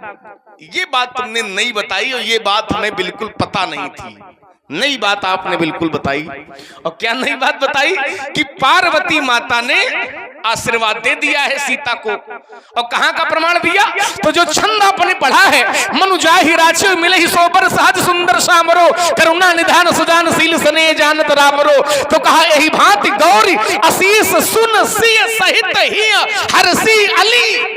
ये बात तुमने नहीं बताई, और ये बात हमें बिल्कुल पता नहीं थी। नई बात आपने बिल्कुल बताई। और क्या नई बात बताई? कि पार्वती माता ने आशीर्वाद दे दिया है सीता को। और कहां का प्रमाण दिया? तो जो छंद आपने पढ़ा है, मनुजाहि राचो मिले ही सोबर सहज सुंदर श्यामरो, करुणा निधान सुजानशील स्नेह जानत रामरो। तो कहा यही भांति गौरी असीस सुन सिय सहित ही हरसी अली।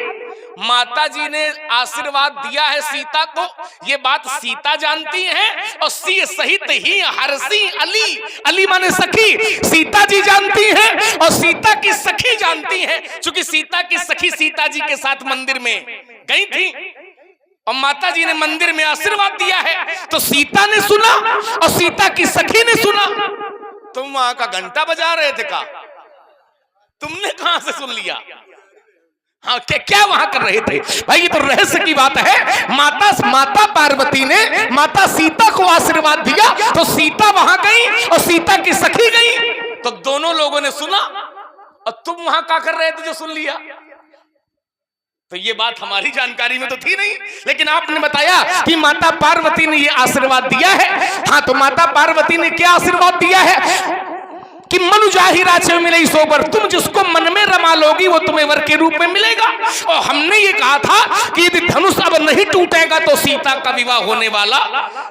माता जी ने आशीर्वाद दिया है सीता को, ये बात सीता जानती है, और सी सहित ही हरसी अली। अली माने सखी, सीता जी जानती है और सीता की सखी जानती है, क्योंकि सीता की सखी सीता जी के साथ मंदिर में गई थी। और माता जी ने मंदिर में आशीर्वाद दिया है, तो सीता ने सुना और सीता की सखी ने सुना। तुम वहां का घंटा बजा रहे थे का? तुमने कहां से सुन लिया? हाँ, क्या वहां कर रहे थे भाई? ये तो रहस्य की बात है। माता पार्वती ने माता सीता को आशीर्वाद दिया, तो सीता वहां गई और सीता की सखी गई, तो दोनों लोगों ने सुना। और तुम वहां क्या कर रहे थे जो सुन लिया? तो ये बात हमारी जानकारी में तो थी नहीं, लेकिन आपने बताया कि माता पार्वती ने ये आशीर्वाद दिया है। हाँ, तो माता पार्वती ने क्या आशीर्वाद दिया है कि मनु जाहि राचे मिले सोबर, तुम जिसको मन में रमा लोगी वो तुम्हें वर के रूप में मिलेगा। और हमने ये कहा था कि यदि धनुष अब नहीं टूटेगा तो सीता का विवाह होने वाला।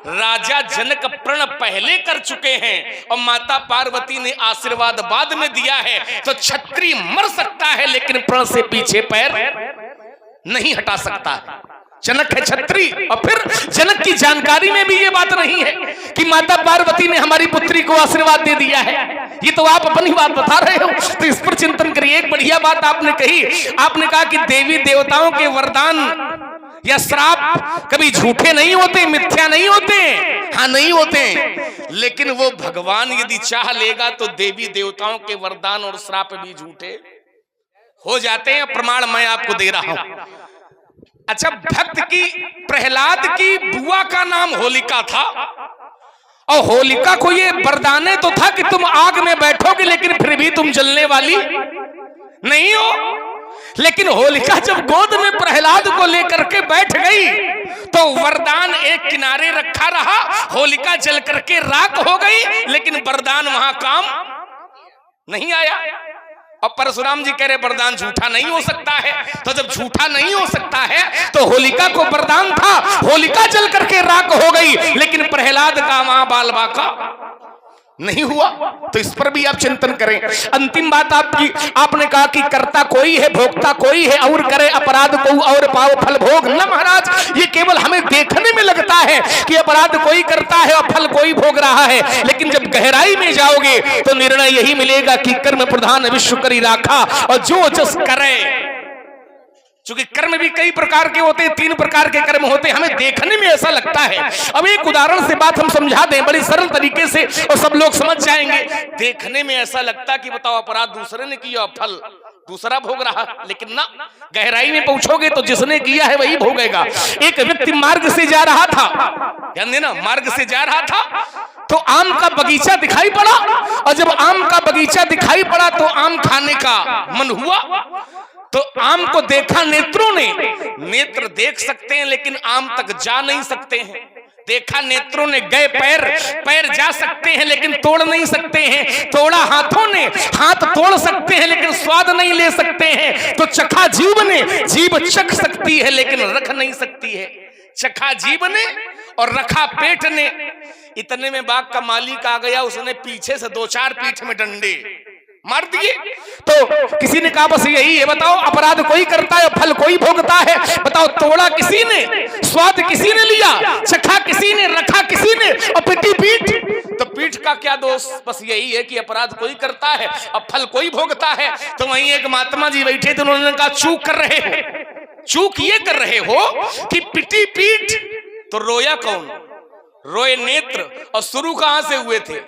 राजा जनक प्रण पहले कर चुके हैं और माता पार्वती ने आशीर्वाद बाद में दिया है। तो क्षत्रिय मर सकता है लेकिन प्रण से पीछे पैर नहीं हटा सकता है। जनक है क्षत्रिय, और फिर जनक की जानकारी में भी ये बात नहीं है कि माता पार्वती ने हमारी पुत्री को आशीर्वाद दे दिया है। ये तो आप अपनी बात बता रहे हो, तो इस पर चिंतन करिए। एक बढ़िया बात आपने कही, आपने कहा कि देवी देवताओं के वरदान या श्राप कभी झूठे नहीं होते, मिथ्या नहीं होते। हाँ, नहीं होते, लेकिन वो भगवान यदि चाह लेगा तो देवी देवताओं के वरदान और श्राप भी झूठे हो जाते हैं। प्रमाण मैं आपको दे रहा हूं। अच्छा, भक्त की प्रहलाद की बुआ का नाम होलिका था, और होलिका को ये वरदान तो था कि तुम आग में बैठोगे लेकिन फिर भी तुम जलने वाली नहीं हो। लेकिन होलिका जब गोद में प्रहलाद को लेकर के बैठ गई तो वरदान एक किनारे रखा रहा, होलिका जल करके राख हो गई, लेकिन वरदान वहां काम नहीं आया। और परशुराम जी कह रहे वरदान झूठा नहीं हो सकता है। तो जब झूठा नहीं हो सकता है तो होलिका को वरदान था, होलिका जल करके राख हो गई, लेकिन प्रहलाद का मां बाल बाका नहीं हुआ। तो इस पर भी आप चिंतन करें। अंतिम बात आपकी, आपने कहा कि कर्ता कोई है, भोक्ता कोई है, और करे अपराध को और पाओ फल भोग। न महाराज, ये केवल हमें देखने में लगता है कि अपराध कोई करता है और फल कोई भोग रहा है, लेकिन जब गहराई में जाओगे तो निर्णय यही मिलेगा कि कर्म प्रधान विश्व करी राखा, और जो जस करे। क्योंकि कर्म भी कई प्रकार के होते हैं, 3 प्रकार के कर्म होते हैं, हमें देखने में ऐसा लगता है। अब एक उदाहरण से बात हम समझा दें बड़ी सरल तरीके से, और सब लोग समझ जाएंगे। देखने में ऐसा लगता है कि बताओ अपराध दूसरे ने किया, फल दूसरा भोग रहा, लेकिन ना, गहराई में पूछोगे तो जिसने किया है वही भोगेगा। एक व्यक्ति मार्ग से जा रहा था, ध्यान देना, मार्ग से जा रहा था तो आम का बगीचा दिखाई पड़ा, और जब आम का बगीचा दिखाई पड़ा तो आम खाने का मन हुआ। तो आम को देखा नेत्रों ने, नेत्र देख सकते हैं लेकिन आम तक जा नहीं सकते हैं। देखा नेत्रों ने, गए पैर जा सकते हैं लेकिन तोड़ नहीं सकते हैं। तोड़ा हाथों ने, हाथ तोड़ सकते हैं लेकिन स्वाद नहीं ले सकते हैं। तो चखा जीभ ने, जीभ चख सकती है लेकिन रख नहीं सकती है। चखा जीभ ने और रखा पेट ने। इतने में बाग का मालिक आ गया, उसने पीछे से 2-4 पीठ में डंडे मार दिए। तो किसी ने कहा बस यही है, बताओ अपराध कोई करता है, फल कोई भोगता है। बताओ, तोड़ा किसी ने, स्वाद किसी ने लिया, चखा किसी ने, रखा किसी ने, और पिटी पीठ। तो पीठ का क्या दोष? बस यही है कि अपराध कोई करता है और फल कोई भोगता है। तो वहीं एक महात्मा जी बैठे थे, उन्होंने कहा चूक कर रहे हो, चूक ये कर रहे हो कि पिटी पीठ। तो रोया कौन? रोए नेत्र, और शुरू कहां से हुए थे?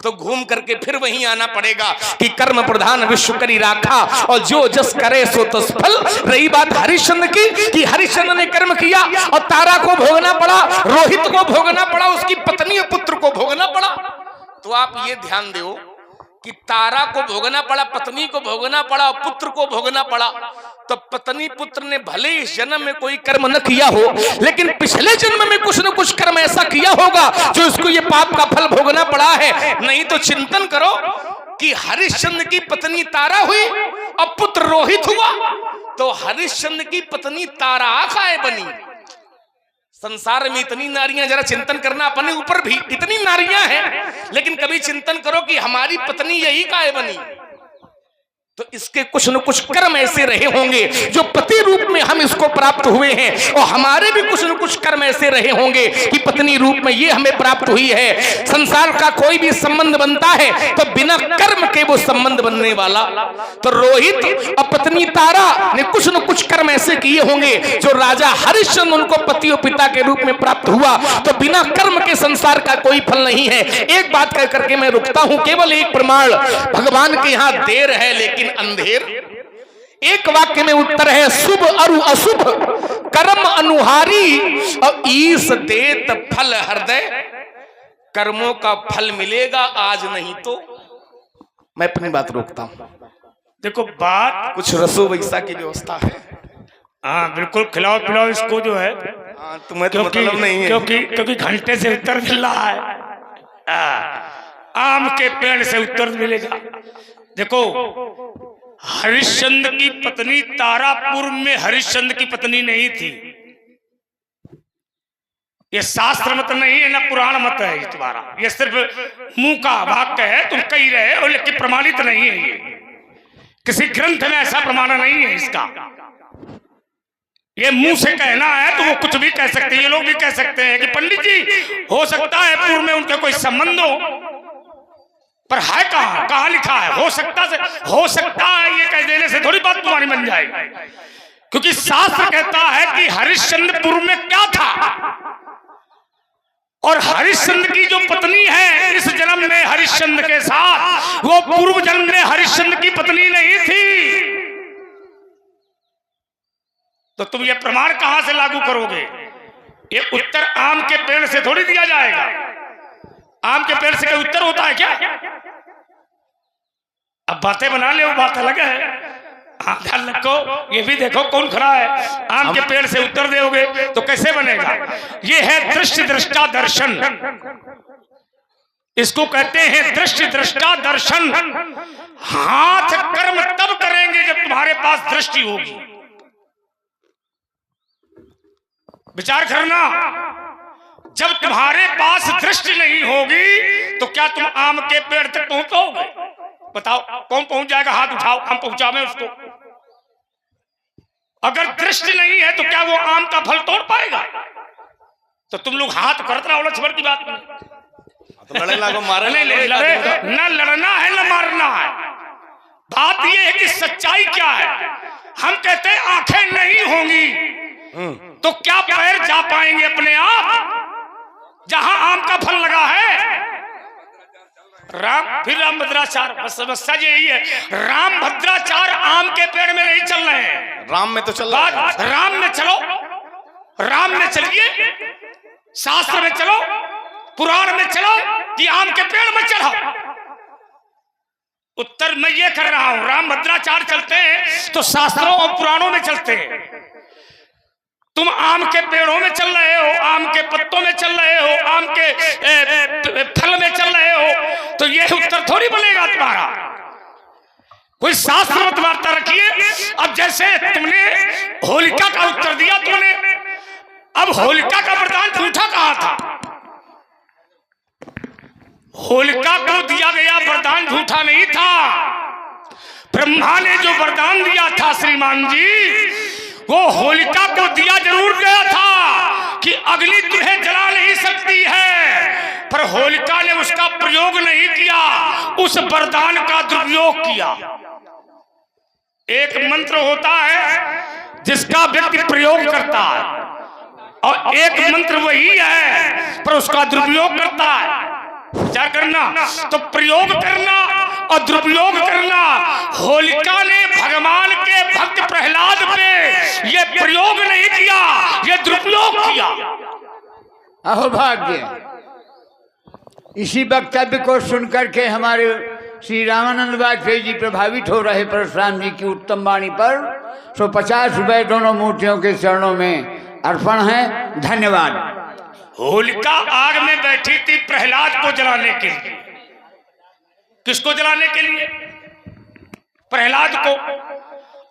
तो घूम करके फिर वहीं आना पड़ेगा कि कर्म प्रधान विश्व करी राखा, और जो जस करे सो तस फल। रही बात हरिश्चंद्र की, कि हरिश्चंद्र ने कर्म किया और तारा को भोगना पड़ा, रोहित को भोगना पड़ा, उसकी पत्नी और पुत्र को भोगना पड़ा। तो आप ये ध्यान दो कि तारा को भोगना पड़ा, पत्नी को भोगना पड़ा, और पुत्र को भोगना पड़ा। तो पत्नी पुत्र ने भले इस जन्म में कोई कर्म न किया हो, लेकिन पिछले जन्म में कुछ न कुछ कर्म ऐसा किया होगा जो इसको ये पाप का फल भोगना पड़ा है। नहीं तो चिंतन करो कि हरिश्चंद्र की पत्नी तारा हुई और पुत्र रोहित हुआ, तो हरिश्चंद्र की पत्नी तारा काय बनी। संसार में इतनी नारियां, जरा चिंतन करना, अपने ऊपर भी इतनी नारियां हैं, लेकिन कभी चिंतन करो कि हमारी पत्नी यही काय बनी। तो इसके कुछ न कुछ कर्म ऐसे रहे होंगे जो पति रूप में हम इसको प्राप्त हुए हैं, और हमारे भी कुछ न कुछ कर्म ऐसे रहे होंगे कि पत्नी रूप में ये हमें प्राप्त हुई है। संसार का कोई भी संबंध बनता है तो बिना कर्म के वो संबंध बनने वाला। तो रोहित और पत्नी तारा ने कुछ न कुछ कर्म ऐसे किए होंगे जो राजा हरिश्चंद्र उनको पति और पिता के रूप में प्राप्त हुआ। तो बिना कर्म के संसार का कोई फल नहीं है। एक बात कह करके मैं रुकता हूं, केवल एक प्रमाण, भगवान के यहां देर है लेकिन अंधेर। एक वाक्य में उत्तर है, शुभ अरु अशुभ कर्म अनुहारी और ईश देत फल हृदय। कर्मों का फल मिलेगा आज, नहीं तो। मैं अपनी बात रोकता हूं। देखो बात कुछ रसो वैसा की व्यवस्था है। हाँ बिल्कुल, खिलाओ पिलाओ इसको जो है। तुम्हें तो मतलब नहीं है, क्योंकि घंटे से उत्तर मिल रहा है। आम के पेड़ से उत्तर मिलेगा। देखो, हरिश्चंद्र की पत्नी तारापुर में हरिश्चंद्र की पत्नी नहीं थी। ये शास्त्र मत नहीं है, ना पुराण मत है ये तुम्हारा। ये सिर्फ मुंह का वाक्य है, तुम कही रहे हो, लेकिन प्रमाणित नहीं है। ये किसी ग्रंथ में ऐसा प्रमाण नहीं है इसका। ये मुंह से कहना है तो वो कुछ भी कह सकते हैं। ये लोग भी कह सकते हैं कि पंडित जी हो सकता है पूर्व में उनका कोई संबंध हो, पर है कहाँ लिखा है? हो सकता है ये कह देने से थोड़ी बात तुम्हारी बन जाएगी। क्योंकि शास्त्र कहता है कि हरिश्चंद्रपुर में क्या था, और हरिश्चंद्र की जो पत्नी है इस जन्म में हरिश्चंद्र के साथ, वो पूर्व जन्म में हरिश्चंद्र की पत्नी नहीं थी। तो तुम ये प्रमाण कहां से लागू करोगे? ये उत्तर आम के पेड़ से थोड़ी दिया जाएगा। आम के पेड़ से कोई उत्तर होता है क्या? अब बातें बना ले, वो बात अलग है। ध्यान रखो, ये भी देखो कौन खड़ा है। आम के पेड़ से उत्तर दोगे तो कैसे बनेगा? ये है दृष्टि दृष्टा दर्शन। इसको कहते हैं दृष्टि दृष्टा दर्शन। हाथ कर्म तब करेंगे जब तुम्हारे पास दृष्टि होगी। विचार करना, जब तुम्हारे पास दृष्टि नहीं होगी तो क्या तुम आम के पेड़ तक पहुंचोगे? बताओ कौन पहुंच जाएगा? हाथ उठाओ, हम पहुंचावे उसको। अगर दृष्टि नहीं है तो क्या वो आम का फल तोड़ पाएगा? तो तुम लोग हाथ करते रहो लक्ष्मण की बात में। तो लड़े लागो, मारे नहीं, न लड़ना है न मारना है। बात ये है कि सच्चाई क्या है। हम कहते हैं आंखें नहीं होंगी तो क्या पैर जा पाएंगे अपने आप जहां आम का फल लगा है? फिर राम भद्राचार, समस्या यही है। राम भद्राचार आम के पेड़ में नहीं चल रहे हैं। राम में तो चल रहा है। राम में चलो, राम में चलिए, शास्त्र में चलो, पुराण में चलो, कि आम के पेड़ में चढ़ो। उत्तर मैं ये कर रहा हूं, राम भद्राचार चलते हैं तो शास्त्रों और पुराणों में चलते हैं। तुम आम के पेड़ों में चल रहे हो, आम के पत्तों में चल रहे हो, आम के फल में चल रहे हो, तो ये उत्तर थोड़ी बनेगा तुम्हारा। कोई शास्त्र मत वार्ता रखिए। अब जैसे तुमने होलिका का उत्तर दिया तुमने, अब होलिका का वरदान झूठा कहा था? होलिका को दिया गया वरदान झूठा नहीं था। ब्रह्मा ने जो वरदान दिया था श्रीमान जी, वो होलिका को दिया जरूर गया था कि अग्नि तुम्हें जला नहीं सकती है, पर होलिका ने उसका प्रयोग नहीं किया, उस वरदान का दुरुपयोग किया। एक मंत्र होता है जिसका व्यक्ति प्रयोग करता है, और एक मंत्र वही है पर उसका दुरुपयोग करता है। क्या करना? तो प्रयोग करना और दुरुपयोग करना। होलिका ने भगवान के भक्त प्रहलाद पे ये प्रयोग नहीं किया, ये दुरुपयोग किया। अहो भाग्य, इसी वक्तव्य को सुनकर के हमारे श्री रामानंद वाजपेयी जी प्रभावित हो रहे परशुराम जी की उत्तम वाणी पर। 150 रुपए दोनों मूर्तियों के चरणों में अर्पण है। धन्यवाद। होलिका आग में बैठी थी प्रहलाद को जलाने के लिए। किसको जलाने के लिए? प्रहलाद को।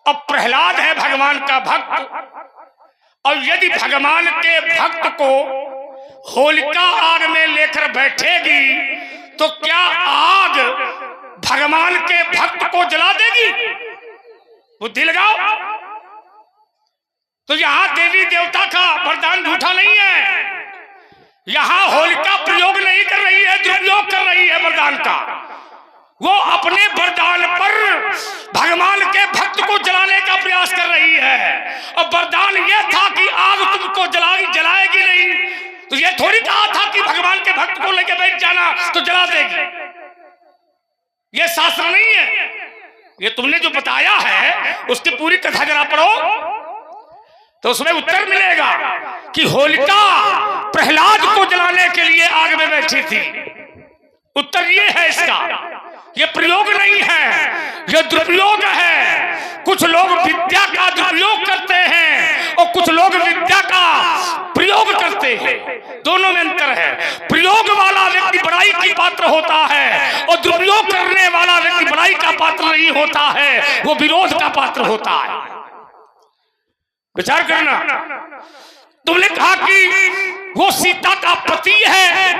अब प्रहलाद है भगवान का भक्त, और यदि भगवान के भक्त को होलिका आग में लेकर बैठेगी तो क्या आग भगवान के भक्त को जला देगी? बुद्धि लगाओ। तो यहां देवी देवता का वरदान झूठा नहीं है। यहां होलिका प्रयोग नहीं कर रही है, दुरुपयोग कर रही है वरदान का। वो अपने वरदान पर भगवान के भक्त को जलाने का प्रयास कर रही है। और वरदान ये था कि आग तुमको जलाएगी नहीं। तो ये थोड़ी कहा था कि भगवान के भक्त को लेकर बैठ जाना तो जला देगी। ये शास्त्र नहीं है। ये तुमने जो बताया है उसकी पूरी कथा जरा पढ़ो तो उसमें उत्तर मिलेगा कि होलिका प्रहलाद को जलाने के लिए आग में बैठी थी। उत्तर ये है इसका। ये प्रयोग नहीं है, ये दुरुपयोग है। कुछ लोग विद्या का दुरुपयोग करते हैं और कुछ लोग विद्या का प्रयोग करते हैं। दोनों में अंतर है। प्रयोग वाला व्यक्ति बड़ाई की पात्र होता है और दुरुपयोग करने वाला व्यक्ति बड़ाई का पात्र नहीं होता है, वो विरोध का पात्र होता है। विचार करना। तुमने कहा कि वो सीता का पति है।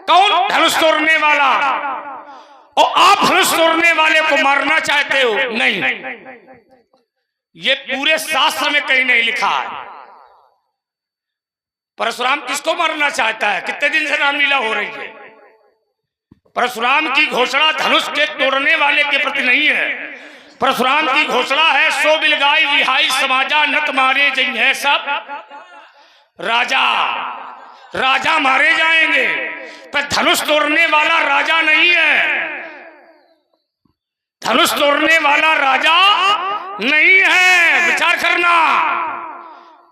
कौन? धनुष तोड़ने वाला। और आप धनुष तोड़ने वाले को मारना चाहते हो? नहीं, ये पूरे शास्त्र में कहीं नहीं लिखा है। परशुराम किसको मारना चाहता है? कितने दिन से रामलीला हो रही है। परशुराम की घोषणा धनुष के तोड़ने वाले के प्रति नहीं है। परशुराम की घोषणा है सो बिलगाई विहाई समाजा नत मारे जई है सब राजा। राजा मारे जाएंगे पर धनुष तोड़ने वाला राजा नहीं है। धनुष तोड़ने वाला राजा नहीं है। विचार करना।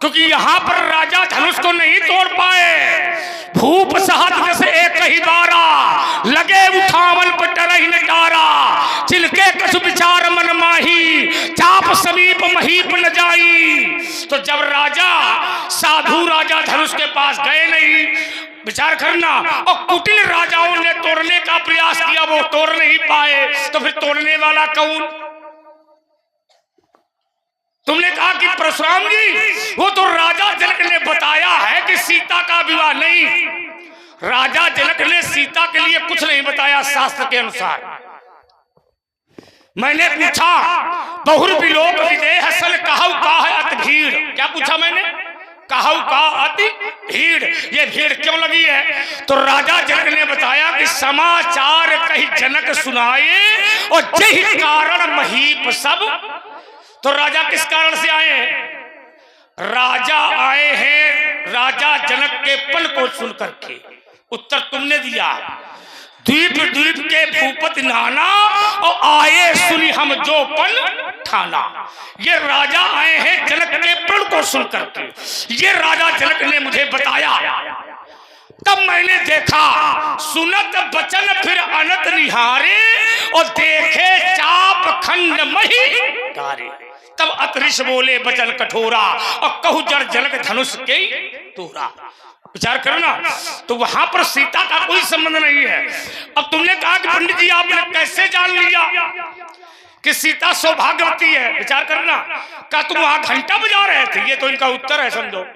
क्योंकि यहां पर राजा धनुष को नहीं तोड़ पाए। भूप सहत जैसे एक ही बारा लगे उठावन पर डरहि न डारा। चिलके कछु विचार मन माही चाप समीप महीप न जाई। तो जब राजा साधु राजा धनुष के पास गए नहीं, विचार करना, और कुटिल राजाओं ने तोड़ने का प्रयास किया, वो तोड़ नहीं पाए, तो फिर तोड़ने वाला कौन? तुमने कहा कि परशुराम जी वो तो राजा जनक ने बताया है कि सीता का विवाह नहीं। राजा जनक ने सीता के लिए कुछ नहीं बताया शास्त्र के अनुसार। मैंने पूछा बहुर विलोक विदेह सल कहु का है अति भीड़। क्या पूछा मैंने? कहु का अति भीड़। ये भीड़ क्यों लगी है? तो राजा जनक ने बताया कि समाचार कही जनक सुनाए और जही कारण महीप सब। तो राजा किस कारण से आए हैं? राजा आए हैं राजा जनक के पल को सुन करके। उत्तर तुमने दिया। द्वीप द्वीप के भूपति नाना और आए सुनी हम जो पल ठाना। ये राजा आए हैं जनक के पल को सुन करके। ये राजा जनक ने मुझे बताया। तब मैंने देखा सुनत बचन फिर अनत निहारे और देखे चाप खंड मही तारे। तब अतरिश बोले बचन कठोरा और कहु जर जनक धनुष के तोरा। विचार करना। तो वहां पर सीता का कोई संबंध नहीं है। अब तुमने कहा कि पंडित जी आपने कैसे जान लिया कि सीता सौभाग्यवती है? विचार करना। क्या तुम वहां घंटा बजा रहे थे? ये तो इनका उत्तर है। समझो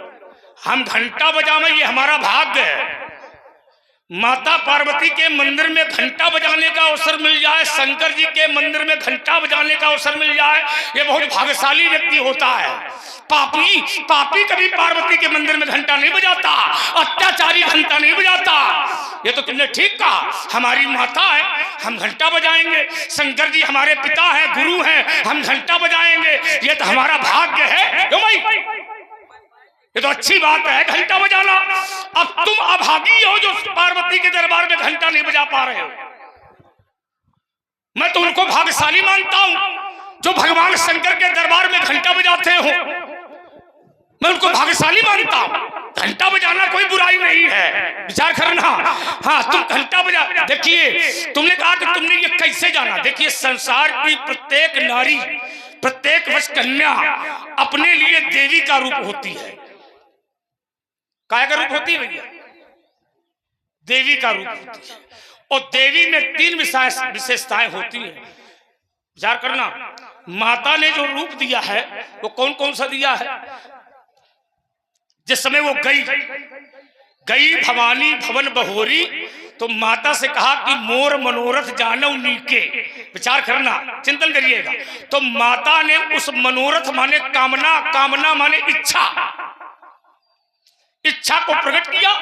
हम घंटा बजावे ये हमारा भाग्य है। माता पार्वती के मंदिर में घंटा बजाने का अवसर मिल जाए, शंकर जी के मंदिर में घंटा बजाने का अवसर मिल जाए, ये बहुत भाग्यशाली व्यक्ति होता है। पापी कभी पार्वती के मंदिर में घंटा नहीं बजाता, अत्याचारी घंटा नहीं बजाता। ये तो तुमने ठीक कहा। हमारी माता है, हम घंटा बजाएंगे। शंकर जी हमारे पिता हैं, गुरु हैं, हम घंटा बजाएंगे। ये तो हमारा भाग्य है। क्यों भाई? ये तो अच्छी बात है घंटा बजाना। अब तुम अभागी हो जो पार्वती के दरबार में घंटा नहीं बजा पा रहे हो। मैं तो उनको भाग्यशाली मानता हूं जो भगवान शंकर के दरबार में घंटा बजाते हो। मैं उनको भाग्यशाली मानता हूं। घंटा बजाना कोई बुराई नहीं है। विचार करना। हाँ तुम घंटा बजा। देखिए तुमने कहा कि तुमने ये कैसे जाना। देखिए संसार की प्रत्येक नारी, प्रत्येक वश कन्या अपने लिए देवी का रूप होती है। काय का रूप होती है भैया? देवी का रूप होती है। और देवी में 3 विशेषताएं होती है। विचार करना। माता ने जो रूप दिया है वो कौन कौन सा दिया है? जिस समय वो गई गई भवानी भवन बहोरी, तो माता से कहा कि मोर मनोरथ जानव नीके। विचार करना, चिंतन करिएगा। तो माता ने उस मनोरथ माने कामना, कामना माने इच्छा, इच्छा को प्रकट किया।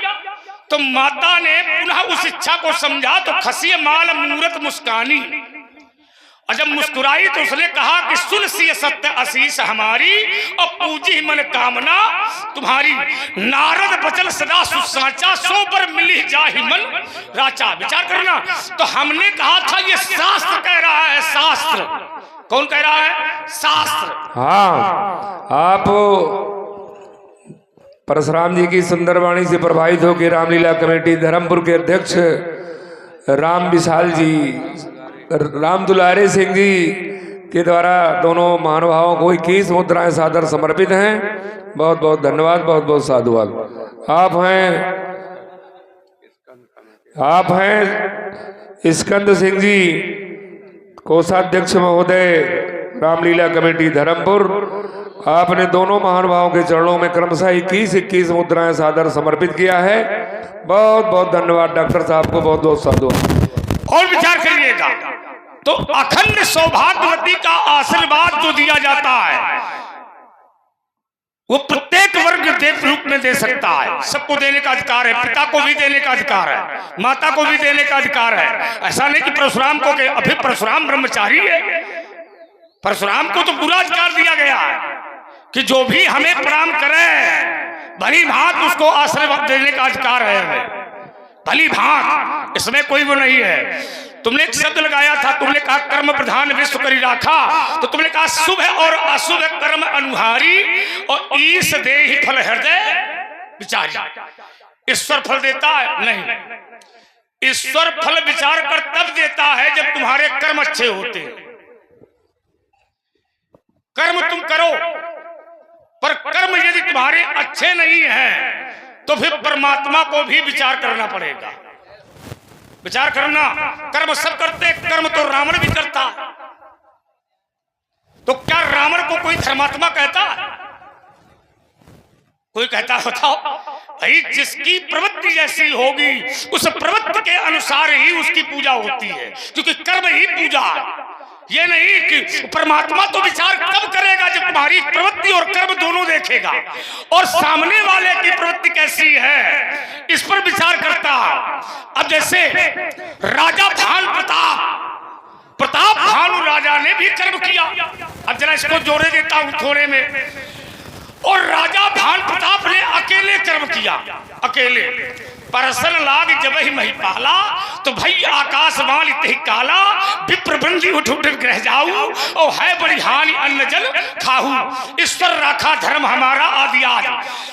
तो माता ने पुनः उस इच्छा को समझा, तो खसिए माल मूरत मुस्कानी, और जब मुस्कुराई तो उसने कहा कि सुन सी सत्य आशीष हमारी, और पूजी मन कामना तुम्हारी। नारद बचल सदा सुसाचा, सो पर मिली जाहि मन राचा। विचार करना। तो हमने कहा था ये शास्त्र कह रहा है, शास्त्र। कौन कह रहा है? शास्त्र। हाँ, आप परशुराम जी की सुंदर वाणी से प्रभावित होकर रामलीला कमेटी धर्मपुर के अध्यक्ष राम विशाल जी, राम दुलारे सिंह जी के द्वारा दोनों महानुभावों को 21 मुद्राएं सादर समर्पित हैं। बहुत बहुत धन्यवाद, बहुत बहुत साधुवाद। आप हैं स्कंद सिंह जी, कोषाध्यक्ष महोदय रामलीला कमेटी धर्मपुर। आपने दोनों महानुभावों के चरणों में क्रमशः 21 मुद्राएं सादर समर्पित किया है। बहुत बहुत धन्यवाद डॉक्टर साहब को, बहुत बहुत साधुवाद। और विचार करिएगा, तो अखंड सौभाग्यवती का आशीर्वाद जो दिया जाता है वो प्रत्येक वर्ग देव रूप में दे सकता है। सबको देने का अधिकार है, पिता को भी देने का अधिकार है, माता को भी देने का अधिकार है। ऐसा नहीं कि परशुराम को, अभी परशुराम ब्रह्मचारी है, परशुराम को तो पूरा अधिकार दिया गया है कि जो भी हमें प्रणाम करे भली भांत उसको आशीर्वाद देने का अधिकार है हमें, भली भांत, इसमें कोई वो नहीं है। तुमने एक शब्द लगाया था, तुमने कहा कर्म प्रधान विश्व करी राखा, तो तुमने कहा शुभ और अशुभ कर्म अनुहारी, और ईश देहि फल हृदय विचारी। ईश्वर फल देता है? नहीं, ईश्वर फल विचार कर तब देता है जब तुम्हारे कर्म अच्छे होते हैं। कर्म तुम करो, पर कर्म यदि तुम्हारे अच्छे नहीं हैं तो फिर परमात्मा को भी विचार करना पड़ेगा। विचार करना, कर्म सब करते, कर्म तो रावण भी करता। तो क्या रावण को कोई धर्मात्मा कहता? कोई कहता? बताओ भाई, जिसकी प्रवृत्ति जैसी होगी उस प्रवृत्ति के अनुसार ही उसकी पूजा होती है, क्योंकि कर्म ही पूजा है। ये नहीं कि परमात्मा तो विचार तब करेगा जब तुम्हारी प्रवृत्ति और कर्म दोनों देखेगा, और सामने वाले की प्रवृत्ति कैसी है इस पर विचार करता। अब जैसे राजा भानु प्रताप भानु राजा ने भी कर्म किया। अब जरा इसको जोड़े देता हूं थोड़े में। और राजा भानु प्रताप ने अकेले कर्म किया, अकेले। परसन लाग जब ही महिपाला, तो भई आकाशवाण इतहि काला, विप्र बंदी उठ उठ ग्रह जाऊ, और है बड़ी हानि अन्न जल खाहू। ईश्वर राखा धर्म हमारा आदि आज।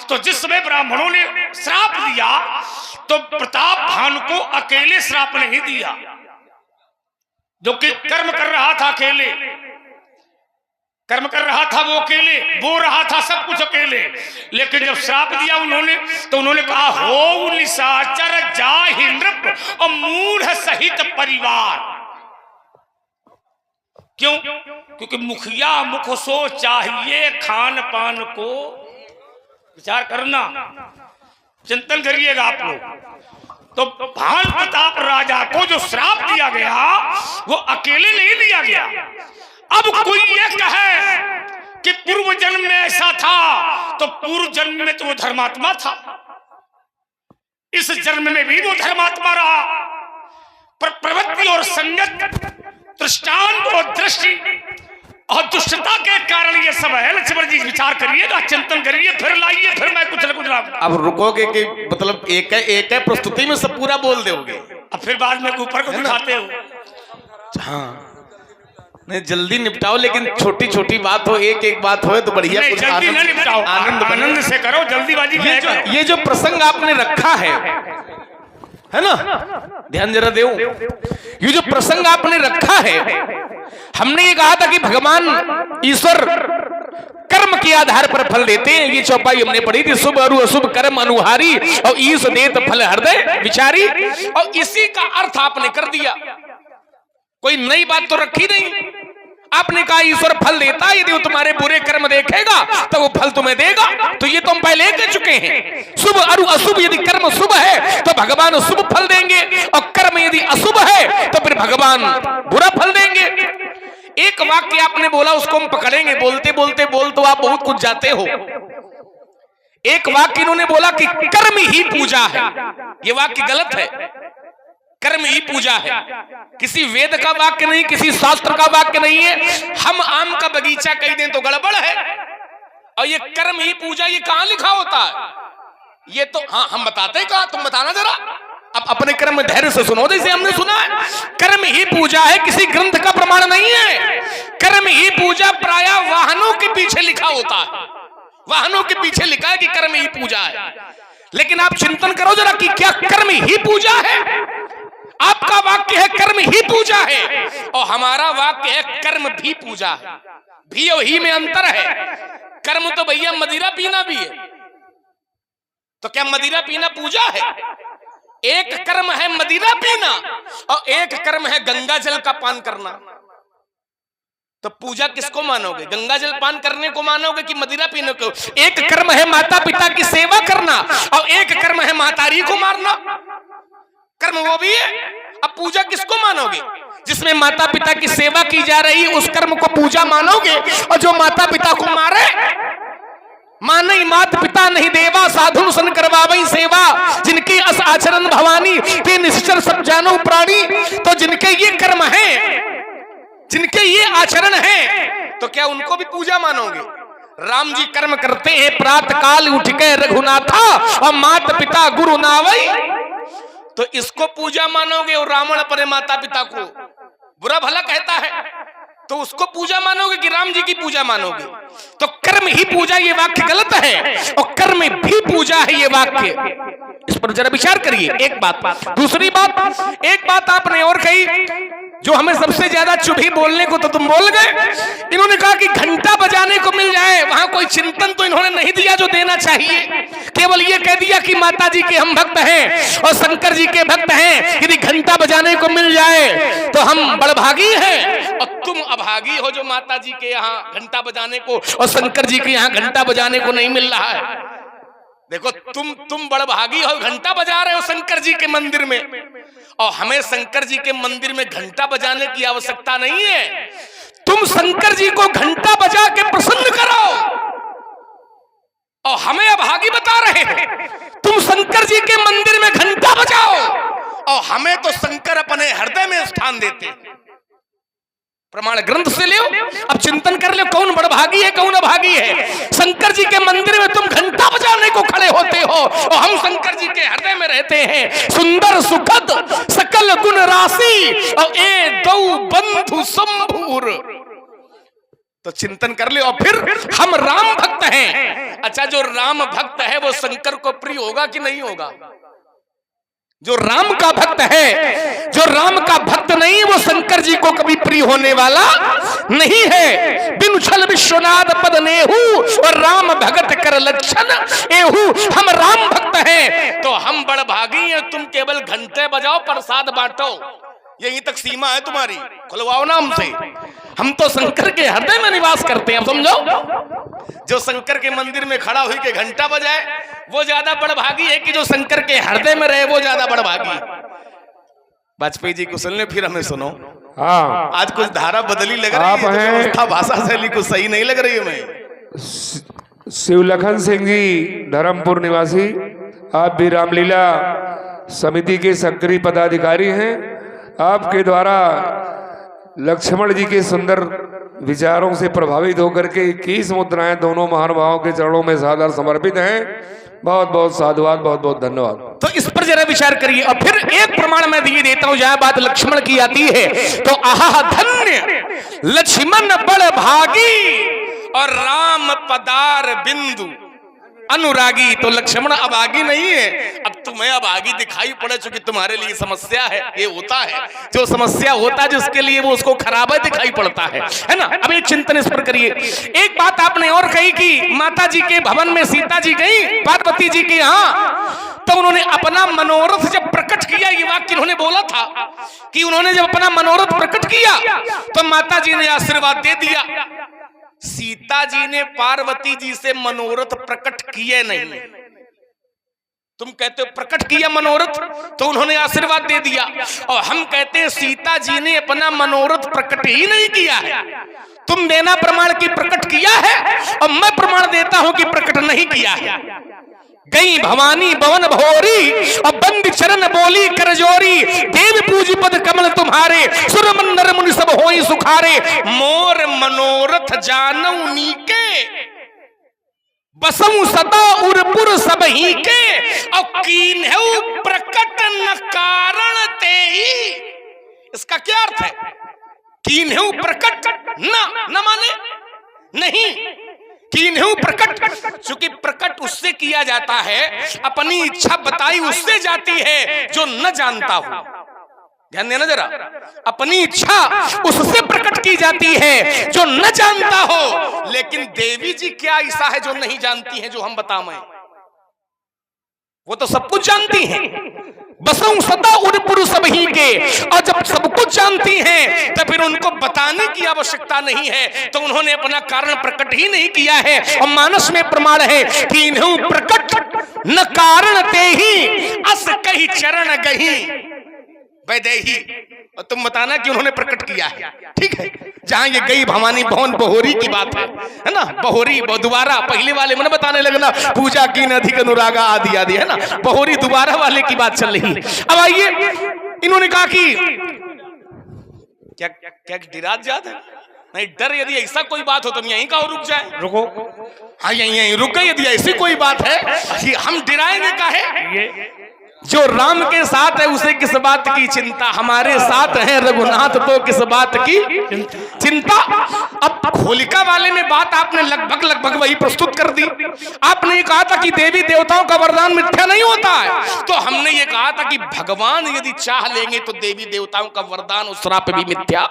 तो जिस समय ब्राह्मणों ने श्राप दिया तो प्रताप भानु को अकेले श्राप नहीं दिया, जो कि कर्म कर रहा था अकेले, कर्म कर रहा था वो अकेले, बो रहा था सब कुछ अकेले। लेकिन जब श्राप दिया उन्होंने, तो उन्होंने कहा हो निशाचर जाहि नृप और मूढ़ सहित परिवार। क्यों? क्योंकि मुखिया मुख सो चाहिए खान पान को। विचार करना, चिंतन करिएगा आप लोग। तो भानु प्रताप राजा को जो श्राप दिया गया वो अकेले नहीं दिया गया। अब कोई ये कहे कि पूर्व जन्म में ऐसा था, तो पूर्व जन्म में तो वो धर्मात्मा था, इस जन्म में भी वो धर्मात्मा रहा, पर प्रवृत्ति और संगत, दृष्टांत और दृष्टि और दुष्टता के कारण ये सब है। लक्ष्मण जी विचार करिएगा, चिंतन करिए, फिर लाइए, फिर मैं कुछ न कुछ लाऊंगा। अब रुकोगे कि मतलब एक है प्रस्तुति में सब पूरा बोल दोगे, अब फिर बाद में ऊपर को दिखाते हो। हाँ नहीं, जल्दी निपटाओ, लेकिन छोटी छोटी बात हो, एक एक बात हो तो बढ़िया। नहीं, जल्दी न निपटाओ, आनंद से करो, जल्दीबाजी में। ये जो प्रसंग आपने रखा है ना, ध्यान जरा दो। ये जो प्रसंग आपने रखा है, हमने ये कहा था कि भगवान ईश्वर कर्म के आधार पर फल देते हैं। ये चौपाई हमने पढ़ी थी, शुभ और अशुभ कर्म अनुहारी, और ईश देत फल हृदय विचारी। और इसी का अर्थ आपने कर दिया, कोई नई बात तो रखी नहीं। आपने कहा ईश्वर फल देता है, यदि वो तुम्हारे बुरे कर्म देखेगा तो वो फल तुम्हें देगा। तो ये तो हम पहले कह चुके हैं। शुभ और अशुभ, यदि कर्म शुभ है तो भगवान शुभ फल देंगे, और कर्म यदि अशुभ है तो फिर भगवान बुरा फल देंगे। एक वाक्य आपने बोला, उसको हम पकड़ेंगे। बोलते बोलते बोल तो आप बहुत कुछ जाते हो। एक वाक्य इन्होंने बोला कि कर्म ही पूजा है। ये वाक्य गलत है। कर्म ही पूजा है, किसी वेद का वाक्य नहीं, किसी शास्त्र का वाक्य नहीं है। हम आम का बगीचा कह दें तो गड़बड़ है। और ये कर्म ही पूजा, ये कहां लिखा होता है? ये तो हाँ हम बताते हैं, कहा तुम बताना जरा। अब अपने कर्म में धैर्य से सुनो, जैसे हमने सुना है। कर्म ही पूजा है, किसी ग्रंथ का प्रमाण नहीं है। कर्म ही पूजा प्रायः वाहनों के पीछे लिखा होता है। वाहनों के पीछे लिखा है कि कर्म ही पूजा है। लेकिन आप चिंतन करो जरा कि क्या कर्म ही पूजा है? आपका वाक्य है कर्म ही पूजा है, और हमारा वाक्य है कर्म भी पूजा है। भी और ही में अंतर है। कर्म तो भैया मदिरा पीना भी है, तो क्या मदिरा पीना पूजा है? एक कर्म है मदिरा पीना, और एक कर्म है गंगा जल का पान करना। तो पूजा किसको मानोगे? गंगा जल पान करने को मानोगे कि मदिरा पीने को? एक कर्म है माता पिता की सेवा करना, और एक कर्म है मातारी को मारना। कर्म वो भी है। अब पूजा किसको मानोगे? जिसमें माता पिता की सेवा की जा रही, उस कर्म को पूजा मानोगे। और जो माता पिता को मारे, मानई मात पिता नहीं देवा, साधु सन करवावई सेवा, जिनकी अस आचरण भवानी, ते निश्चर सब जानो प्राणी। तो जिनके ये कर्म है, जिनके ये आचरण है, तो क्या उनको भी पूजा मानोगे? राम जी कर्म करते हैं, प्रातः काल उठ के रघुनाथा, और माता पिता गुरु नावई। तो इसको पूजा मानोगे, और रावण अपने माता पिता को बुरा भला कहता है, तो उसको पूजा मानोगे कि राम जी की पूजा मानोगे? तो कर्म ही पूजा, ये वाक्य गलत है, और कर्म भी पूजा है, ये वाक्य। इस पर जरा विचार करिए। एक बात। दूसरी बात, एक बात आपने और कही जो हमें सबसे ज्यादा चुभी, बोलने को तो तुम बोल गए। इन्होंने कहा कि घंटा बजाने को मिल जाए, वहां कोई चिंतन तो इन्होंने नहीं दिया जो देना चाहिए। केवल ये कह दिया कि माता जी के हम भक्त हैं और शंकर जी के भक्त हैं, यदि घंटा बजाने को मिल जाए तो हम बड़भागी हैं। और तुम अभागी हो जो माता जी के यहाँ घंटा बजाने को और शंकर जी के यहाँ घंटा बजाने को नहीं मिल रहा है। देखो तुम बड़भागी हो, घंटा बजा रहे हो शंकर जी के मंदिर में, और हमें शंकर जी के मंदिर में घंटा बजाने की आवश्यकता नहीं है। तुम शंकर जी को घंटा बजा के प्रसन्न कराओ, और हमें अभागी बता रहे हैं। तुम शंकर जी के मंदिर में घंटा बजाओ, और हमें तो शंकर अपने हृदय में स्थान देते। प्रमाण ग्रंथ से ले। अब चिंतन कर ले, कौन बड़भागी है, कौन अभागी है? शंकर जी के मंदिर में तुम घंटा बजाने को खड़े होते हो, और हम शंकर जी के हृदय में रहते हैं। सुंदर सुखद सकल गुण राशि, और ए दो बंधु संभूर। तो चिंतन कर ले। और फिर हम राम भक्त हैं। अच्छा, जो राम भक्त है वो शंकर को प्रिय होगा कि नहीं होगा? जो राम का भक्त है, जो राम का भक्त नहीं, वो शंकर जी को कभी प्रिय होने वाला नहीं है। बिनु छल विश्वनाथ पद नेहू, और राम भगत कर लक्षण एहू। हम राम भक्त हैं तो हम बड़भागी हैं। तुम केवल घंटे बजाओ, प्रसाद बांटो, यहीं तक सीमा है तुम्हारी। खुलवाओ ना हमसे। हम तो शंकर के हृदय में निवास करते हैं, समझो। जो शंकर के मंदिर में खड़ा हुई के घंटा बजाए वो ज्यादा बड़भागी है, कि जो शंकर के हृदय में रहे वो ज्यादा बड़भागी। वाजपेयी जी को सुन ले, फिर हमें सुनो। हाँ, आज कुछ धारा बदली लग रही है, तो व्यवस्था भाषा शैली कुछ सही नहीं लग रही है। मैं शिवलखन सिंह जी धर्मपुर निवासी, आप भी रामलीला समिति के सक्रिय पदाधिकारी हैं। आपके द्वारा लक्ष्मण जी के सुंदर विचारों से प्रभावित होकर के 21 मुद्राएं दोनों महानुभावों के चरणों में सादर समर्पित हैं। बहुत बहुत साधुवाद, बहुत बहुत धन्यवाद। तो इस पर जरा विचार करिए। और फिर एक प्रमाण मैं दिए देता हूं, जहां बात लक्ष्मण की आती है तो आहा धन्य लक्ष्मण बड़ भागी, और राम पदार बिंदु अनुरागी। तो लक्ष्मण अभागी नहीं है। अब तुम्हें अभागी दिखाई पड़े, चूंकि तुम्हारे लिए समस्या है। ये होता है, जो समस्या होता है जिसके लिए वो उसको खराब दिखाई पड़ता है ना। अब एक चिंतन इस पर करिए। एक बात आपने और कही कि माता जी के भवन में सीता जी गई पार्वती जी के यहाँ, तो उन्होंने अपना मनोरथ जब प्रकट किया, ये वाक्य उन्होंने बोला था कि उन्होंने जब अपना मनोरथ प्रकट किया तो माता जी ने आशीर्वाद दे दिया। सीता जी ने पार्वती जी से मनोरथ प्रकट किए नहीं, तुम कहते हो प्रकट किया मनोरथ, तो उन्होंने आशीर्वाद दे दिया। और हम कहते हैं सीता जी ने अपना मनोरथ प्रकट ही नहीं किया है। तुम देना प्रमाण की प्रकट किया है और मैं प्रमाण देता हूं कि प्रकट नहीं किया है। गई भवानी भवन भोरी और बंद चरण बोली करजोरी, देव पूजी पद कमल तुम्हारे, सुर मंदर मुनि सब होई सुखारे, मोर मनोरथ जानऊ नीके, बसऊ सदा उरपुर सब ही के, और कीन्हऊ प्रकट न कारण ते ही। इसका क्या अर्थ है? कीन्हऊ प्रकट न माने नहीं, कीन्हऊ प्रकट, क्योंकि प्रकट उससे किया जाता है, अपनी इच्छा बताई उससे जाती है जो न जानता हो। ध्यान देना जरा, अपनी इच्छा उससे प्रकट की जाती है जो न जानता हो। लेकिन देवी जी क्या ऐसा है जो नहीं जानती है जो हम बताएं? वो तो सब कुछ जानती हैं। बसों सदा उड़पुर सब ही के, और जब सब कुछ जानती हैं तो फिर उनको बताने की आवश्यकता नहीं है, तो उन्होंने अपना कारण प्रकट ही नहीं किया है। और मानस में प्रमाण है कि इन्हों प्रकट न कारण ते ही, अस कही चरण गही वैदेही। और तुम बताना कि उन्होंने प्रकट किया है, ठीक है। जहां ये गई भवानी भवन बहोरी की बात है ना, बहोरी दोबारा पहले वाले मैंने बताने लगना, पूजा की नदी का अनुरागा आदि आदि, है ना, बहोरी दोबारा वाले की बात चल रही। अब आइए, इन्होंने कहा कि क्या क्या डिराज जात है? नहीं, डर यदि ऐसा कोई बात हो तो यहीं का रुक जाए, रुको, हाँ यहीं रुक गए। यदि ऐसी कोई बात है कि हम डिराएंगे काहे? जो राम के साथ है उसे किस बात की चिंता, हमारे साथ है रघुनाथ तो किस बात की चिंता। अब होलिका वाले में बात आपने लगभग वही प्रस्तुत कर दी। आपने कहा था कि देवी देवताओं का वरदान मिथ्या नहीं होता है, तो हमने ये कहा था कि भगवान यदि चाह लेंगे तो देवी देवताओं का वरदान और श्राप भी मिथ्या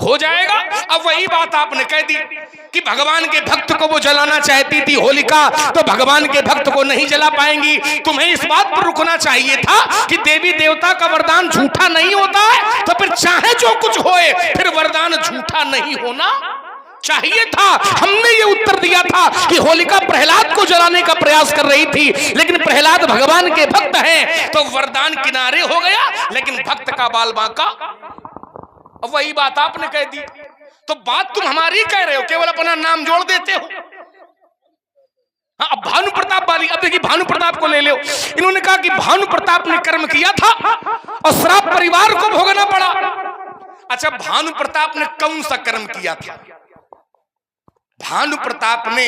हो जाएगा। अब वही बात आपने कह दी कि भगवान के भक्त को वो जलाना चाहती थी होलिका, तो भगवान के भक्त को नहीं जला पाएंगी। तुम्हें इस बात पर रुकना चाहिए था कि देवी देवता का वरदान झूठा नहीं होता है, तो फिर चाहे जो कुछ होए फिर वरदान झूठा नहीं होना चाहिए था। हमने ये उत्तर दिया था कि होलिका प्रहलाद को जलाने का प्रयास कर रही थी, लेकिन प्रहलाद भगवान के भक्त हैं तो वरदान किनारे हो गया, लेकिन भक्त का बाल बांका। वही बात आपने कह दी, तो बात तुम हमारी कह रहे हो, केवल अपना नाम जोड़ देते हो। हाँ, अब भानु प्रताप वाली, अब देखिए भानु प्रताप को ले लो। इन्होंने कहा कि भानु प्रताप ने कर्म किया था और श्राप परिवार को भोगना पड़ा। अच्छा, भानु प्रताप ने कौन सा कर्म किया था? भानु प्रताप ने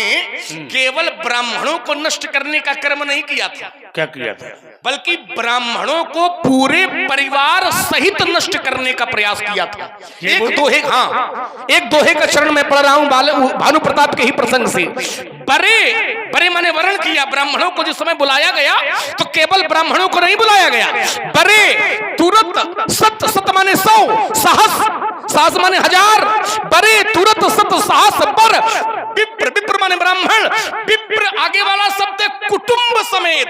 केवल ब्राह्मणों को नष्ट करने का कर्म नहीं किया था। क्या किया था? बल्कि ब्राह्मणों को पूरे परिवार सहित नष्ट करने का प्रयास किया था। एक दोहे का चरण में पढ़ रहा हूं भानु प्रताप के ही प्रसंग से। बरे माने वर्ण किया, ब्राह्मणों को जिस समय बुलाया गया तो केवल ब्राह्मणों को नहीं बुलाया गया। बरे तुरंत, सत माने 100, सहस माने 1000, बरे तुरंत सत सहस पर, विप्र माने ब्राह्मण, विप्र आगे वाला शब्द कुटुंब समेत,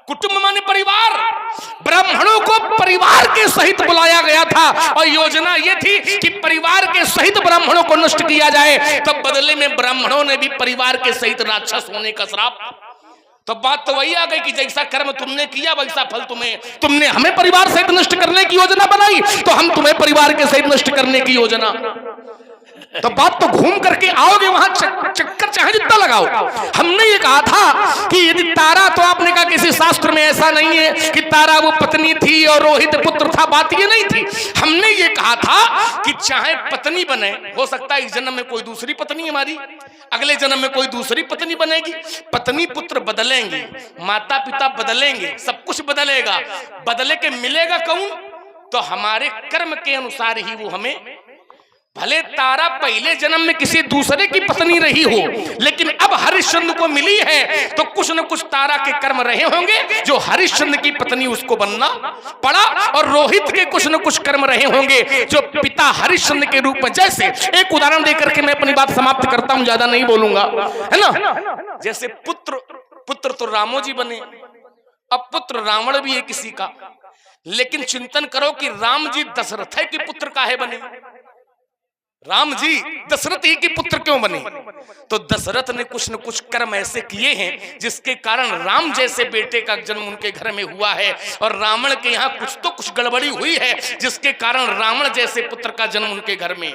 कुटुंब माने परिवार। ब्राह्मणों को परिवार के सहित बुलाया गया था और योजना ये थी कि परिवार के सहित ब्राह्मणों को नष्ट किया जाए। तब बदले में ब्राह्मणों ने भी परिवार के सहित राक्षस होने का श्राप। तो बात तो वही आ गई कि जैसा कर्म तुमने किया वैसा फल तुम्हें। तुमने हमें परिवार सहित नष्ट करने की योजना बनाई, तो हम तुम्हें परिवार के सहित नष्ट करने की योजना। तो बात तो घूम करके आओगे वहां, चक्कर चाहे जितना लगाओ। हमने ये कहा था कि यदि तारा, तो आपने कहा किसी शास्त्र में ऐसा नहीं है कि तारा वो पत्नी थी और रोहित पुत्र था, बात ये नहीं थी। हमने ये कहा था कि चाहे पत्नी बने, हो सकता है इस जन्म में कोई दूसरी पत्नी हमारी, अगले जन्म में कोई दूसरी पत्नी बनेगी। पत्नी पुत्र बदलेंगे, माता पिता बदलेंगे, सब कुछ बदलेगा। बदले के मिलेगा कौन? तो हमारे कर्म के अनुसार ही वो हमें। भले तारा पहले जन्म में किसी दूसरे की पत्नी रही हो, लेकिन अब हरिश्चंद्र को मिली है तो कुछ न कुछ तारा के कर्म रहे होंगे जो हरिश्चंद्र की पत्नी उसको बनना पड़ा, और रोहित के कुछ न कुछ कर्म रहे होंगे जो पिता हरिश्चंद्र के रूप में। जैसे एक उदाहरण देकर के मैं अपनी बात समाप्त करता हूं, ज्यादा नहीं बोलूंगा, है ना। जैसे पुत्र तो रामो जी बने, अब पुत्र रावण भी है किसी का, लेकिन चिंतन करो कि राम जी दशरथ के पुत्र काहे बने? राम जी दशरथ ही के पुत्र क्यों बने? तो दशरथ ने कुछ न कुछ कर्म ऐसे किए हैं जिसके कारण राम जैसे बेटे का जन्म उनके घर में हुआ है, और रावण के यहाँ कुछ तो कुछ गड़बड़ी हुई है जिसके कारण रावण जैसे पुत्र का जन्म उनके घर में।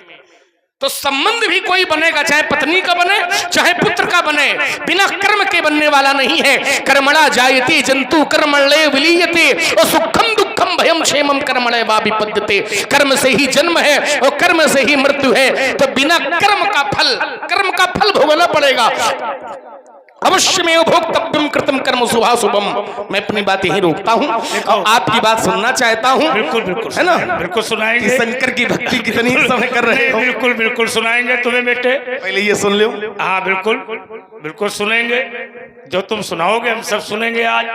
तो संबंध भी कोई बनेगा, चाहे पत्नी का बने चाहे पुत्र का बने, बिना कर्म के बनने वाला नहीं है। कर्मणा जायते जंतु कर्मण्ये विलीयते और सुखम दुखम भयम क्षेमम कर्मण्ये वा विपद्यते। कर्म से ही जन्म है और कर्म से ही मृत्यु है। तो बिना कर्म का फल भोगना पड़ेगा। अवश्य में भोक्तव्यम कृतम कर्म शुभाशुभम। मैं अपनी बात यही रोकता हूँ, आपकी बात सुनना चाहता हूँ। बिल्कुल बिल्कुल है ना, बिल्कुल सुनाएंगे। कि शंकर की भक्ति कितनी समय कर रहे हो। बिल्कुल बिल्कुल सुनाएंगे तुम्हें बेटे, पहले ये सुन लो। हाँ बिल्कुल बिल्कुल सुनेंगे, जो तुम सुनाओगे हम सब सुनेंगे आज।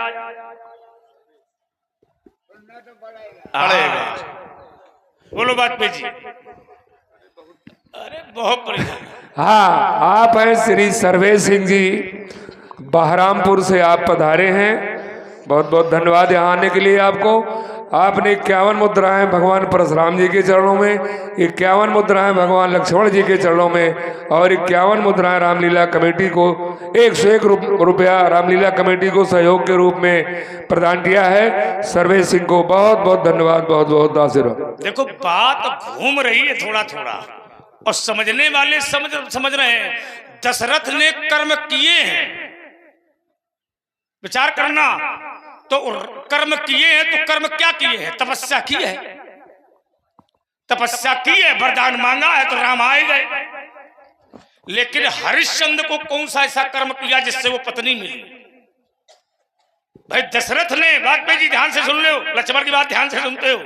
पड़ेगा। बोलो बात पे जी। अरे बहुत बढ़िया। हाँ, आप हैं श्री सर्वेश सिंह जी, बहरामपुर से आप पधारे हैं। बहुत बहुत धन्यवाद यहाँ आने के लिए आपको। आपने 51 मुद्राएं भगवान परशुराम जी के चरणों में, 51 मुद्राएं भगवान लक्ष्मण जी के चरणों में और 51 मुद्राएं रामलीला कमेटी को 101 रुपया रामलीला कमेटी को सहयोग के रूप में प्रदान किया है। सर्वेश सिंह को बहुत बहुत धन्यवाद, बहुत बहुत आशीर्वाद। देखो बात घूम रही है थोड़ा थोड़ा, और समझने वाले समझ रहे हैं। दशरथ ने कर्म किए हैं, विचार करना। तो कर्म किए हैं तो कर्म क्या किए हैं? तपस्या की है, तपस्या की है, वरदान मांगा है तो राम आए गए। लेकिन हरिश्चंद्र को कौन सा ऐसा कर्म किया जिससे वो पत्नी मिली? भाई दशरथ ने, बात पे जी ध्यान से सुन लो, लक्ष्मण की बात ध्यान से सुनते हो,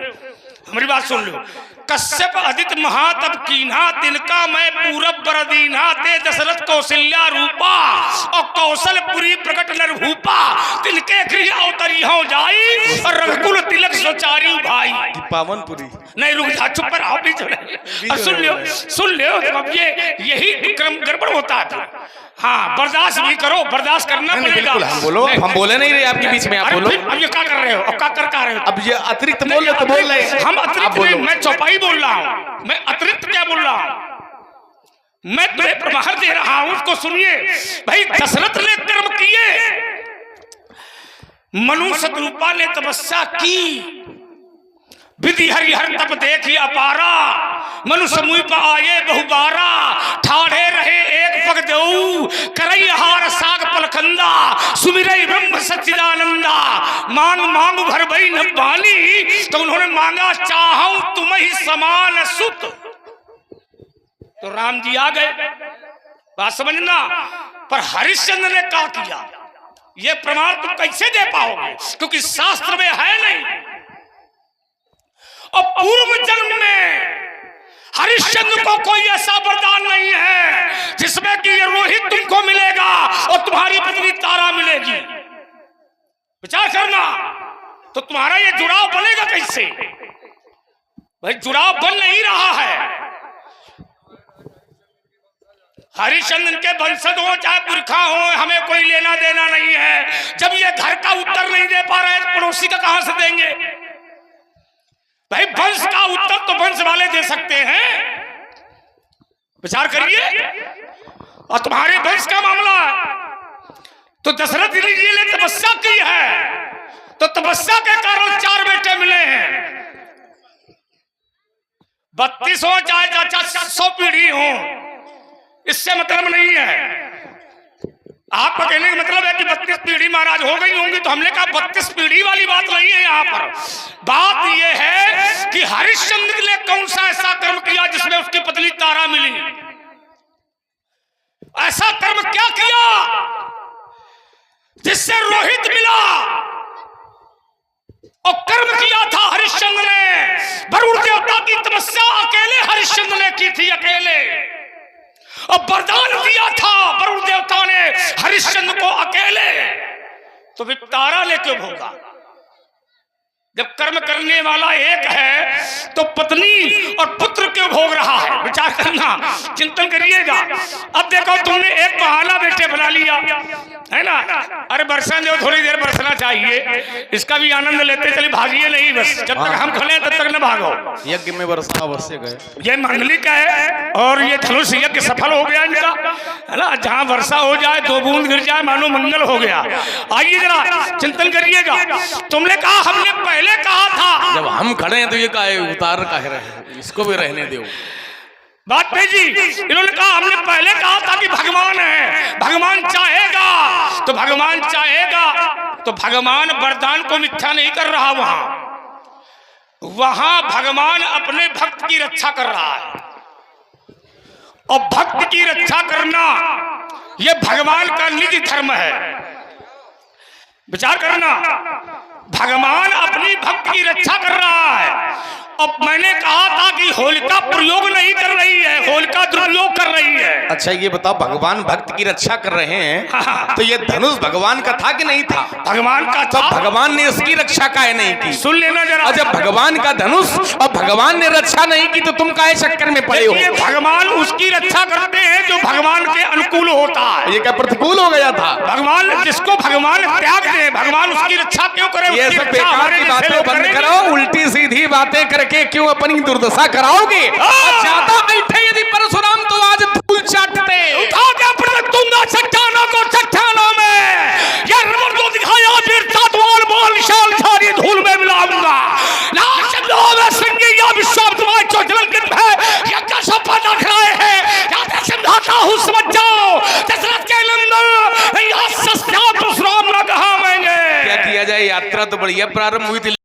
हमारी बात सुन लो। कश्यप अदित महातप कीन्हा, तिनका मैं पूरब बरदीन्हा, ते दशरथ कौशल्या रूपा और कौशलपुरी प्रकट नरभूपा, तिनके गृह अवतरी हो जाई और रघुकुल तिलक सोचारी भाई। पावनपुरी नहीं रुक जा, चुप पर आप भी चले। अब सुन लो अब ये यही क्रम गड़बड़ होता है। हाँ बर्दाश्त भी करो, बर्दाश्त करना पड़ेगा। हम बोलो, हम बोले नहीं रहे आपके बीच में, आप बोलो। अब ये क्या कर रहे हो? अब क्या कर रहे हो? अब ये अतिरिक्त बोल रहे तो बोल रहे हैं। हम अतिरिक्त नहीं, मैं चौपाई बोल रहा हूँ। मैं अतिरिक्त क्या बोल रहा हूँ? मैं तुम्हें प्रमाण दे रहा हूँ, उसको सुनिए। भाई दशरथ ने कर्म किए, मनु शतरूपा ने तपस्या की, विधि हरिहर तप देखी अपारा, मनु समूह पर आए बहुबारा, ठाढ़े रहे एक पग देऊ, करई हार साग पलखंदा, सुमिरई ब्रह्म सच्चिदानंदा, मांग मांग भर भई न बानी, तो उन्होंने मांगा चाहूं तुम ही समान सुत। तो राम जी आ गए, बात समझना। पर हरिश्चंद्र ने क्या किया ये प्रमाण तुम कैसे दे पाओगे? क्योंकि शास्त्र में है नहीं। और पूर्व जन्म में हरिश्चंद्र को कोई ऐसा वरदान नहीं है जिसमें कि ये रोहित तुमको मिलेगा और तुम्हारी पत्नी तारा मिलेगी। विचार करना। तो तुम्हारा ये जुड़ाव बनेगा कैसे? भाई जुड़ाव बन नहीं रहा है। हरिश्चंद्र के वंशज हो चाहे पुरखा हो, हमें कोई लेना देना नहीं है। जब ये घर का उत्तर नहीं दे पा रहे तो पड़ोसी का कहां से देंगे? भाई वंश का उत्तर तो वंश वाले दे सकते हैं। विचार करिए। और तुम्हारे वंश का मामला तो दशरथ जी ने तपस्या की है, तो तपस्या के कारण 4 बेटे मिले हैं। 32 हो चाहे 100 पीढ़ी हो, इससे मतलब नहीं है। आपका कहने का मतलब है कि 32 पीढ़ी महाराज हो गई होंगी, तो हमने कहा 32 पीढ़ी वाली बात नहीं है। यहाँ पर बात यह है कि हरिश्चंद्र ने कौन सा ऐसा कर्म किया जिसमें उसकी पत्नी तारा मिली? ऐसा कर्म क्या किया जिससे रोहित मिला? और कर्म किया था हरिश्चंद्र ने, वरुण देवता की तपस्या अकेले हरिश्चंद्र ने की थी, अकेले। और वरदान दिया था वरुण देवता ने हरिश्चंद्र को अकेले। तो फिर तारा ने क्यों भोगा? जब कर्म करने वाला एक है तो पत्नी और पुत्र क्यों भोग रहा है? विचार करना, चिंतन करिएगा। अब देखो तुमने एक बहाना बेटे बना लिया है ना, अरे बरसन दो, थोड़ी देर बरसना चाहिए, इसका भी आनंद लेते चले, भागिए नहीं, बस जब तक हम खड़े हैं तब तक न भागो। यज्ञ में वर्षा अवश्य गए। ये मांगलिक है और ये धनुष यज्ञ सफल हो गया इनका, है ना। जहाँ वर्षा हो जाए, 2 बूंद गिर जाए, मानो मंगल हो गया। आइए जरा चिंतन करिएगा। तुमने कहा, हमने पहले कहा था। जब हम खड़े हैं तो ये काहे उतार काहे रहे, इसको भी रहने दो। बात पे जी, इन्होंने कहा हमने पहले कहा था कि भगवान है, भगवान चाहेगा तो भगवान चाहेगा तो भगवान वरदान को मिथ्या नहीं कर रहा। वहां भगवान अपने भक्त की रक्षा कर रहा है, और भक्त की रक्षा करना यह भगवान का निजी धर्म है। विचार करना, भगवान अपनी भक्त की रक्षा कर रहा है। अब मैंने कहा था कि होलिका प्रयोग नहीं कर रही है, होलिका दुरुपयोग कर रही है। अच्छा ये बताओ, भगवान भक्त की रक्षा कर रहे हैं तो ये धनुष भगवान का था कि नहीं था? भगवान का तो था। भगवान ने उसकी रक्षा काहे नहीं की? सुन लेना जरा। और जब भगवान का धनुष और भगवान ने रक्षा नहीं की तो तुम काहे चक्कर में पड़े हो? भगवान उसकी रक्षा करते हैं जो भगवान के अनुकूल होता है। ये क्या प्रतिकूल हो गया था? भगवान जिसको भगवान त्याग दे, भगवान उसकी रक्षा क्यों करे? ये सब बेकार की बातें बंद करो, उल्टी सीधी बातें करके क्यों अपनी दुर्दशा कराओगे? ज्यादा ऐठे यदि परशुराम तो आज धूल चाटते। उठा के अपने दूंगा चट्टानों को चट्टानों में, ये रमन को दिखाया वीरता द्वार बोल विशाल झाड़ी धूल में मिलाऊंगा। लाश में सिंगी या विश्वास तुम्हारे चोचलंकित है, ये कैसा पता खड़ाए है, याद समझाता हूँ, समझ जाओ। दशरथ के नंदन, या सस्ता परशुराम न कहा मैंने। क्या किया जाए, यात्रा तो बढ़िया प्रारंभ हुई थी।